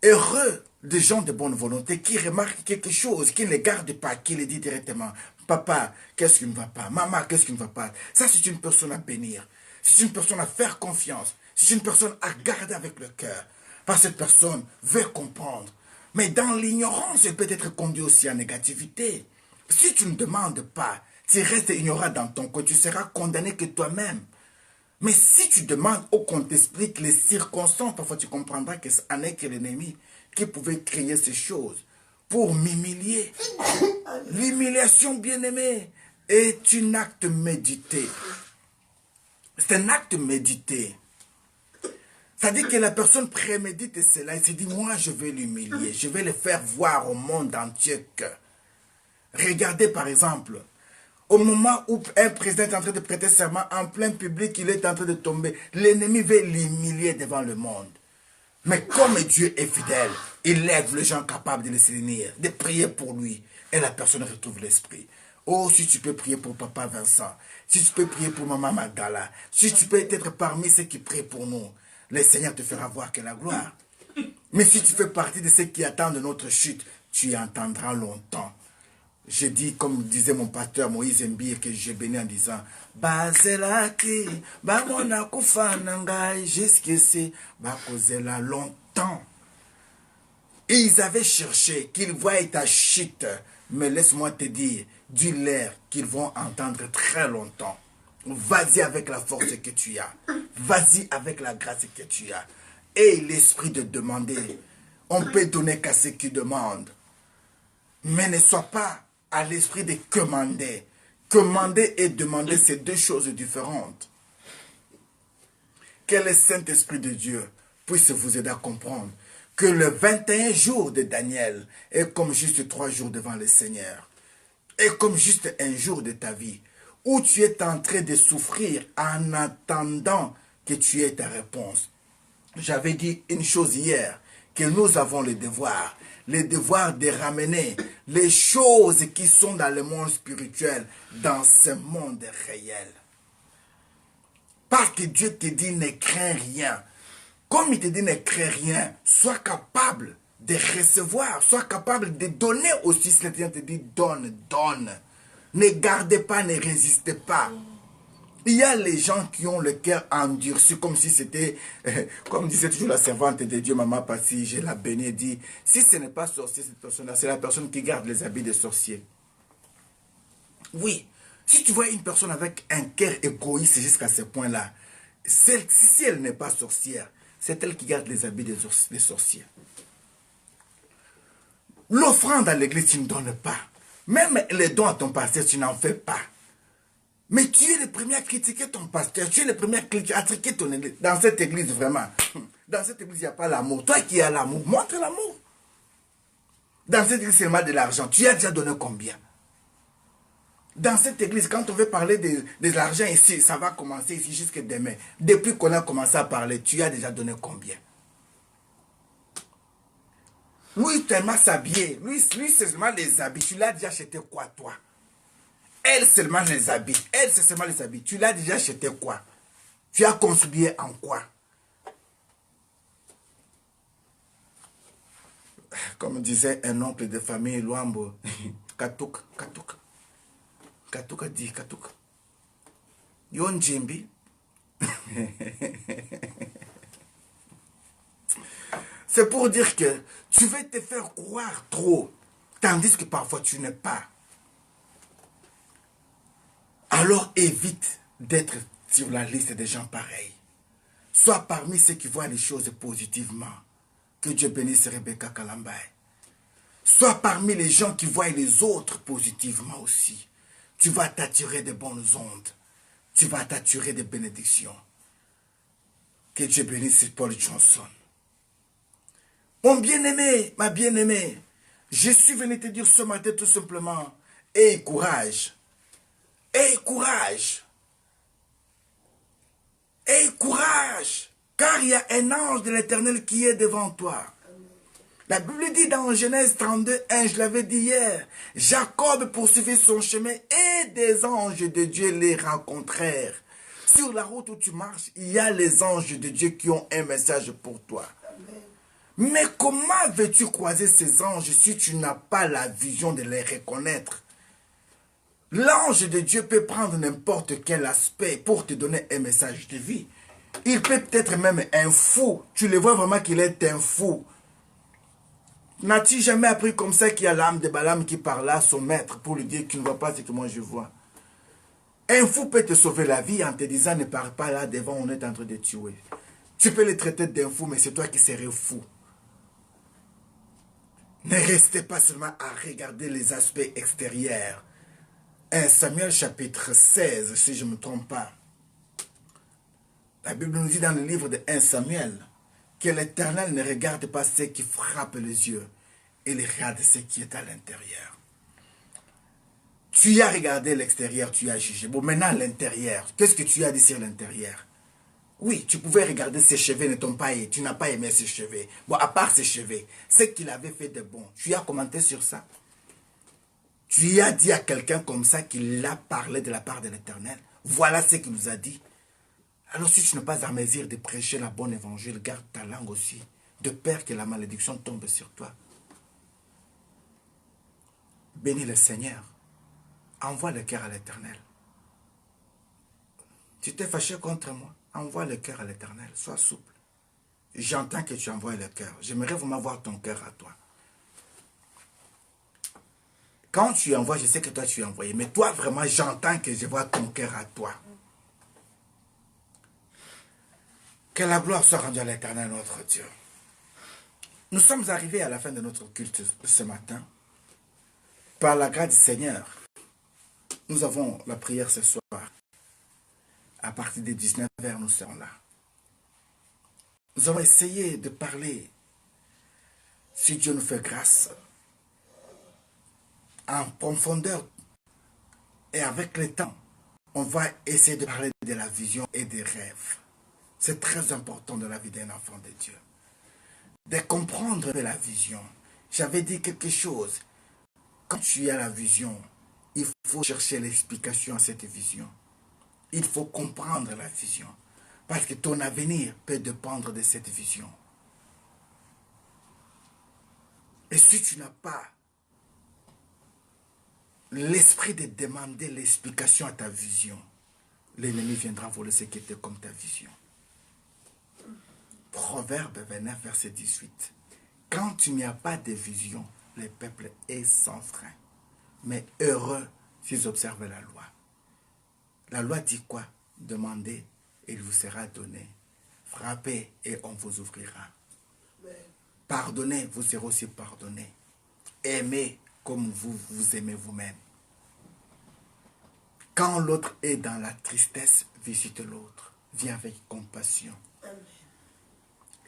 Heureux des gens de bonne volonté qui remarquent quelque chose, qui ne les garde pas, qui les dit directement. Papa, qu'est-ce qui ne va pas? Maman, qu'est-ce qui ne va pas? Ça, c'est une personne à bénir. C'est une personne à faire confiance. C'est une personne à garder avec le cœur. Parce que cette personne veut comprendre. Mais dans l'ignorance, elle peut être conduite aussi à négativité. Si tu ne demandes pas, tu restes ignorant dans ton cœur, tu seras condamné que toi-même. Mais si tu demandes ou qu'on t'explique les circonstances, parfois tu comprendras que ce n'est que l'ennemi qui pouvait créer ces choses pour m'humilier. L'humiliation, bien-aimée, est un acte médité. C'est un acte médité. C'est-à-dire que la personne prémédite cela et se dit, moi je vais l'humilier, je vais le faire voir au monde entier que. Regardez par exemple, au moment où un président est en train de prêter serment en plein public, il est en train de tomber. L'ennemi veut l'humilier devant le monde. Mais comme Dieu est fidèle, il lève les gens capables de le soutenir, de prier pour lui. Et la personne retrouve l'esprit. Oh, si tu peux prier pour papa Vincent, si tu peux prier pour maman Magdala, si tu peux être parmi ceux qui prient pour nous, le Seigneur te fera voir que la gloire. Mais si tu fais partie de ceux qui attendent notre chute, tu y entendras longtemps. Je dis, comme disait mon pasteur Moïse Mbir, que j'ai béni en disant, Bazelaki, Bamona Kufanangai, jusqu'ici, Bakozela longtemps. Et ils avaient cherché qu'ils voient ta chute. Mais laisse-moi te dire, dis-leur qu'ils vont entendre très longtemps. Vas-y avec la force que tu as. Vas-y avec la grâce que tu as. Et l'esprit de demander. On peut donner qu'à ceux qui demandent. Mais ne sois pas à l'esprit de commander. Commander et demander, c'est deux choses différentes. Que le Saint-Esprit de Dieu puisse vous aider à comprendre que le 21 jours de Daniel est comme juste 3 jours devant le Seigneur. Est comme juste un jour de ta vie où tu es en train de souffrir en attendant que tu aies ta réponse. J'avais dit une chose hier, que nous avons le devoir de ramener les choses qui sont dans le monde spirituel, dans ce monde réel. Parce que Dieu te dit ne crains rien. Comme il te dit ne crains rien, sois capable de recevoir. Sois capable de donner aussi. Si l'Éternel te dit donne, donne. Ne gardez pas, ne résistez pas. Il y a les gens qui ont le cœur endurci, comme si c'était, comme disait toujours la servante de Dieu, Maman Passi, je la bénis, et dit, si ce n'est pas sorcier cette personne-là, c'est la personne qui garde les habits de sorcier. Oui, si tu vois une personne avec un cœur égoïste jusqu'à ce point-là, si elle n'est pas sorcière, c'est elle qui garde les habits des sorciers. L'offrande à l'église, tu ne donnes pas. Même les dons à ton pasteur, tu n'en fais pas. Mais tu es le premier à critiquer ton pasteur. Tu es le premier à critiquer ton église. Dans cette église, vraiment. Dans cette église, il n'y a pas l'amour. Toi qui as l'amour, montre l'amour. Dans cette église, c'est seulement de l'argent. Tu as déjà donné combien? Dans cette église, quand on veut parler de l'argent ici, ça va commencer ici jusqu'à demain. Depuis qu'on a commencé à parler, tu as déjà donné combien? Lui, tellement s'habiller. Lui, c'est seulement les habits. Tu l'as déjà acheté quoi, toi? Elle seulement les habits. Elle, c'est seulement les habits. Tu l'as déjà acheté quoi? Tu as contribué en quoi? Comme disait un oncle de famille, Luambo, Katouk, Katouk. Katouk a dit, Katouk. Yon Jimbi. C'est pour dire que tu veux te faire croire trop, tandis que parfois tu n'es pas. Alors évite d'être sur la liste des gens pareils. Sois parmi ceux qui voient les choses positivement. Que Dieu bénisse Rebecca Kalambay. Sois parmi les gens qui voient les autres positivement aussi. Tu vas t'attirer de bonnes ondes. Tu vas t'attirer de bénédictions. Que Dieu bénisse Paul Johnson. Mon bien-aimé, ma bien-aimée, je suis venu te dire ce matin tout simplement, aie courage. Aie courage. Aie courage. Car il y a un ange de l'Éternel qui est devant toi. La Bible dit dans Genèse 32, 1, je l'avais dit hier, Jacob poursuivit son chemin et des anges de Dieu les rencontrèrent. Sur la route où tu marches, il y a les anges de Dieu qui ont un message pour toi. Mais comment veux-tu croiser ces anges si tu n'as pas la vision de les reconnaître? L'ange de Dieu peut prendre n'importe quel aspect pour te donner un message de vie. Il peut peut-être même un fou. Tu le vois vraiment qu'il est un fou. N'as-tu jamais appris comme ça qu'il y a l'âme de Balaam qui parle à son maître pour lui dire qu'il ne voit pas ce que moi je vois? Un fou peut te sauver la vie en te disant ne pars pas là devant, on est en train de tuer. Tu peux le traiter d'un fou, mais c'est toi qui serais fou. Ne restez pas seulement à regarder les aspects extérieurs. 1 Samuel chapitre 16, si je ne me trompe pas. La Bible nous dit dans le livre de 1 Samuel que l'Éternel ne regarde pas ce qui frappe les yeux, il regarde ce qui est à l'intérieur. Tu as regardé l'extérieur, tu as jugé. Bon, maintenant l'intérieur, qu'est-ce que tu as dit sur l'intérieur? Oui, tu pouvais regarder ses cheveux ne t'ont pas aimé, tu n'as pas aimé ses cheveux. Bon, à part ses cheveux, ce qu'il avait fait de bon, tu as commenté sur ça? Tu as dit à quelqu'un comme ça qu'il a parlé de la part de l'Éternel. Voilà ce qu'il nous a dit. Alors si tu n'es pas à mesure de prêcher la bonne évangile, garde ta langue aussi, de peur que la malédiction tombe sur toi. Bénis le Seigneur. Envoie le cœur à l'Éternel. Tu t'es fâché contre moi, envoie le cœur à l'Éternel. Sois souple. J'entends que tu envoies le cœur. J'aimerais vraiment voir ton cœur à toi. Quand tu envoies, je sais que toi tu es envoyé. Mais toi vraiment, j'entends que je vois ton cœur à toi. Que la gloire soit rendue à l'Éternel, notre Dieu. Nous sommes arrivés à la fin de notre culte ce matin. Par la grâce du Seigneur, nous avons la prière ce soir. À partir des 19h, nous serons là. Nous avons essayé de parler, si Dieu nous fait grâce, en profondeur et avec le temps. On va essayer de parler de la vision et des rêves. C'est très important dans la vie d'un enfant de Dieu. De comprendre la vision. J'avais dit quelque chose. Quand tu as la vision, il faut chercher l'explication à cette vision. Il faut comprendre la vision. Parce que ton avenir peut dépendre de cette vision. Et si tu n'as pas l'esprit de demander l'explication à ta vision, l'ennemi viendra voler ce qui était comme ta vision. Proverbe 29, verset 18. Quand tu n'y as pas de vision, le peuple est sans frein. Mais heureux s'ils observent la loi. La loi dit quoi? Demandez et il vous sera donné. Frappez et on vous ouvrira. Pardonnez, vous serez aussi pardonné. Aimez comme vous vous aimez vous-même. Quand l'autre est dans la tristesse, visite l'autre. Viens avec compassion.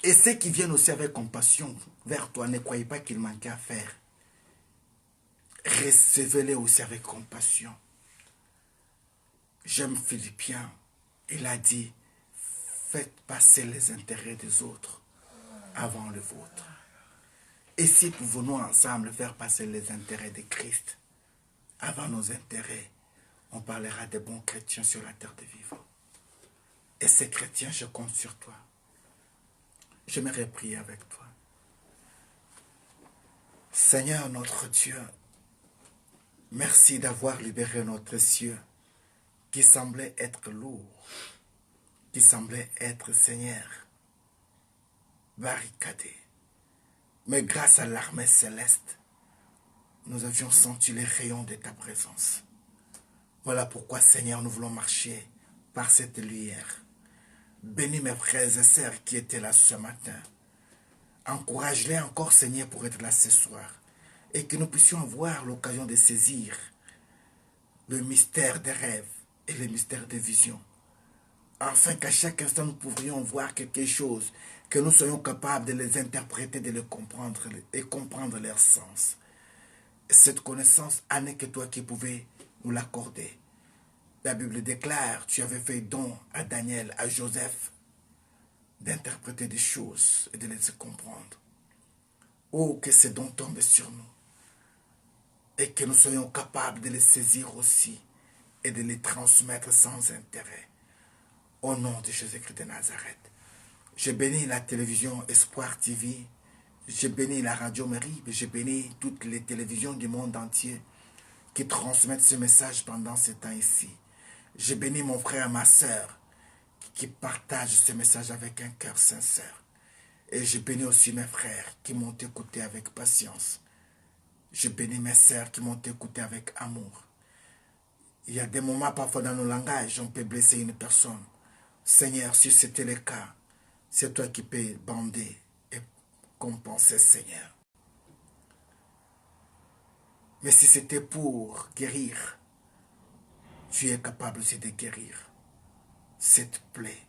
Et ceux qui viennent aussi avec compassion vers toi, ne croyez pas qu'il manquait à faire. Recevez-les aussi avec compassion. J'aime Philippiens. Il a dit, faites passer les intérêts des autres avant le vôtre. Et si nous venons ensemble faire passer les intérêts de Christ avant nos intérêts, on parlera des bons chrétiens sur la terre de vivants. Et ces chrétiens, je compte sur toi. J'aimerais prier avec toi. Seigneur notre Dieu, merci d'avoir libéré notre cieux qui semblait être lourd, qui semblait être, Seigneur, barricadé. Mais grâce à l'armée céleste, nous avions senti les rayons de ta présence. Voilà pourquoi, Seigneur, nous voulons marcher par cette lumière. Bénis mes frères et sœurs qui étaient là ce matin. Encourage-les encore, Seigneur, pour être là ce soir. Et que nous puissions avoir l'occasion de saisir le mystère des rêves et le mystère des visions. Afin qu'à chaque instant, nous pourrions voir quelque chose, que nous soyons capables de les interpréter, de les comprendre et comprendre leur sens. Cette connaissance, n'est que toi qui pouvais nous l'accorder. La Bible déclare, tu avais fait don à Daniel, à Joseph, d'interpréter des choses et de les comprendre. Oh, que ces dons tombent sur nous. Et que nous soyons capables de les saisir aussi et de les transmettre sans intérêt. Au nom de Jésus-Christ de Nazareth. Je bénis la télévision Espoir TV. Je bénis la radio Marie. Je bénis toutes les télévisions du monde entier qui transmettent ce message pendant ce temps ici. Je bénis mon frère et ma soeur qui partagent ce message avec un cœur sincère. Et je bénis aussi mes frères qui m'ont écouté avec patience. Je bénis mes sœurs qui m'ont écouté avec amour. Il y a des moments parfois dans nos langages, on peut blesser une personne. Seigneur, si c'était le cas, c'est toi qui peux bander et compenser, Seigneur. Mais si c'était pour guérir, tu es capable aussi de guérir cette plaie.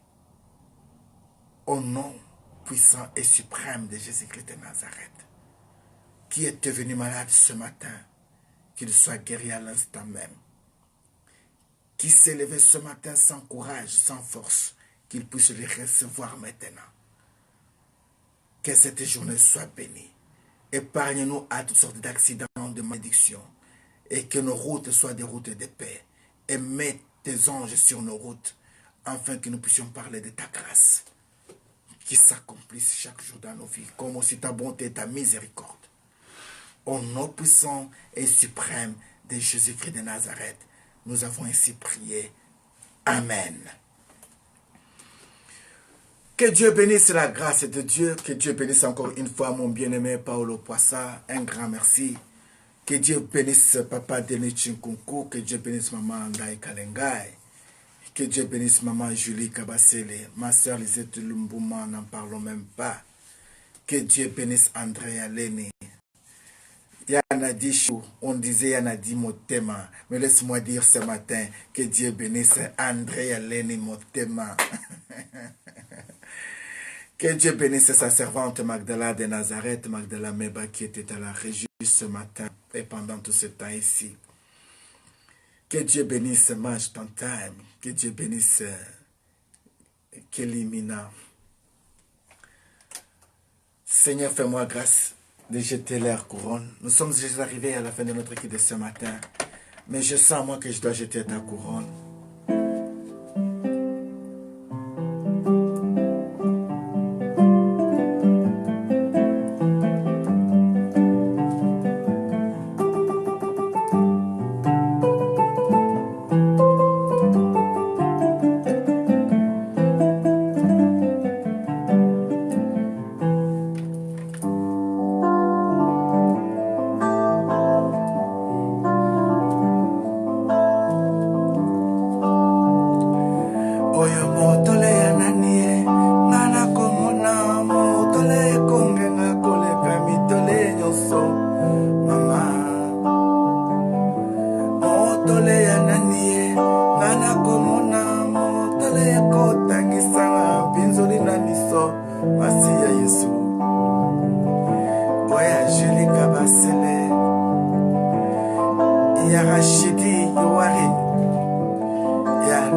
Au nom puissant et suprême de Jésus-Christ de Nazareth, qui est devenu malade ce matin, qu'il soit guéri à l'instant même. Qui s'est levé ce matin sans courage, sans force, qu'il puisse les recevoir maintenant. Que cette journée soit bénie. Épargne-nous à toutes sortes d'accidents, de malédictions, et que nos routes soient des routes de paix. Et mets tes anges sur nos routes, afin que nous puissions parler de ta grâce, qui s'accomplisse chaque jour dans nos vies, comme aussi ta bonté et ta miséricorde. Au nom puissant et suprême de Jésus-Christ de Nazareth, nous avons ainsi prié. Amen. Que Dieu bénisse la grâce de Dieu. Que Dieu bénisse encore une fois mon bien-aimé Paolo Poissa. Un grand merci. Que Dieu bénisse Papa Denis Chinkunku. Que Dieu bénisse Maman Ngai Kalengai. Que Dieu bénisse Maman Julie Kabasele. Ma soeur Lisette Lumbouma, n'en parlons même pas. Que Dieu bénisse Andrea Leni. Yana dit, on disait Yana dit Motema. Mais laisse-moi dire ce matin que Dieu bénisse Andrea Leni Motema. Que Dieu bénisse sa servante Magdala de Nazareth, Magdala Meba qui était à la régie ce matin et pendant tout ce temps ici. Que Dieu bénisse Maj Time. Que Dieu bénisse Kelly Mina. Seigneur, fais-moi grâce de jeter leur couronne. Nous sommes déjà arrivés à la fin de notre équipe de ce matin. Mais je sens moi que je dois jeter ta couronne.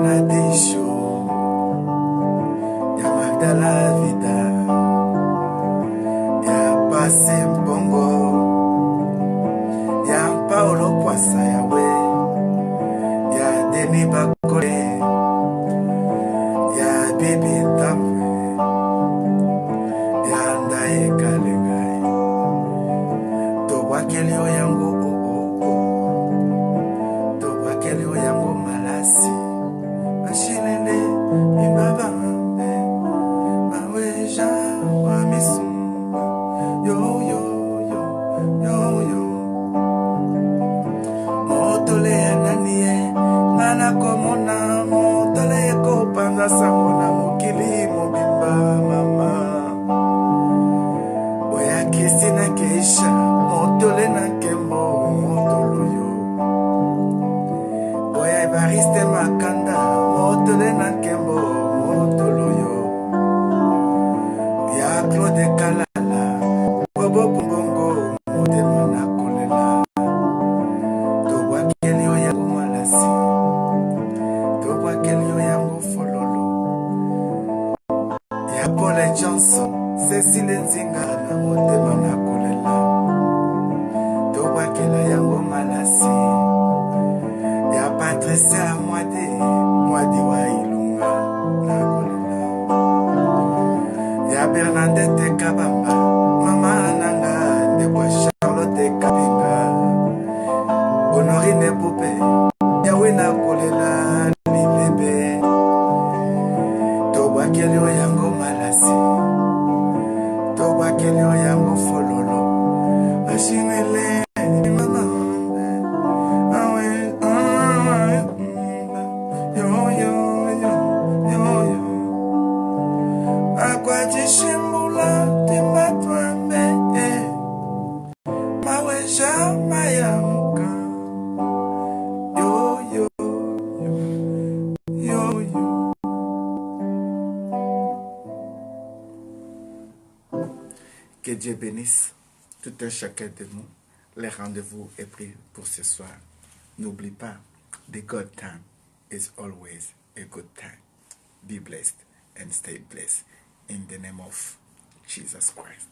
Adisho, ya Magdala Vida, ya Pase Mbongo, ya Paulo Kwasa Yawe, ya Denis Bakole, ya Bibi Tamwe, ya Ndaye Kalengai, Tobakeli Oyango, Tobakeli Oyango Malasi, Ashilele, Imbabambe, Maweja, Wamisumba, yo yo yo yo yo. Motole ananie, nana komona, motole kopanga samona mukili mobimba mama. Oya kisi na keisha, motole na kembo, motolo yo. Oya Evariste Makanda, motole na kembo, motolo yo. Ya Claude Kalala, Bobo Kumbongo, motema na kolela. Tobakeli oyango malasi, Tobakeli oyango fololo. Ya Paul Johnson, Cécile Nzinga na motema na kolela. Tobakela yango malasi. Ya Patricia Mwade, Mwadi wa Ilunga na kolela. Ya Bernadette Kabamba, mama nanga ndekwa Charlotte Kabinga. Honorine Poupé, yawe na kolela lilebe. Tobakeli oyango malasi, Tobakeli oyango fololo. Ashimele mama awe yo yo yo yo yo. Akwaji shimbula timba twambe maweja mayamuka. Yo, yo, yo, yo, yo. Que Dieu bénisse tout un chacun de nous. Le rendez-vous est pris pour ce soir. N'oublie pas, the good time is always a good time. Be blessed and stay blessed in the name of Jesus Christ.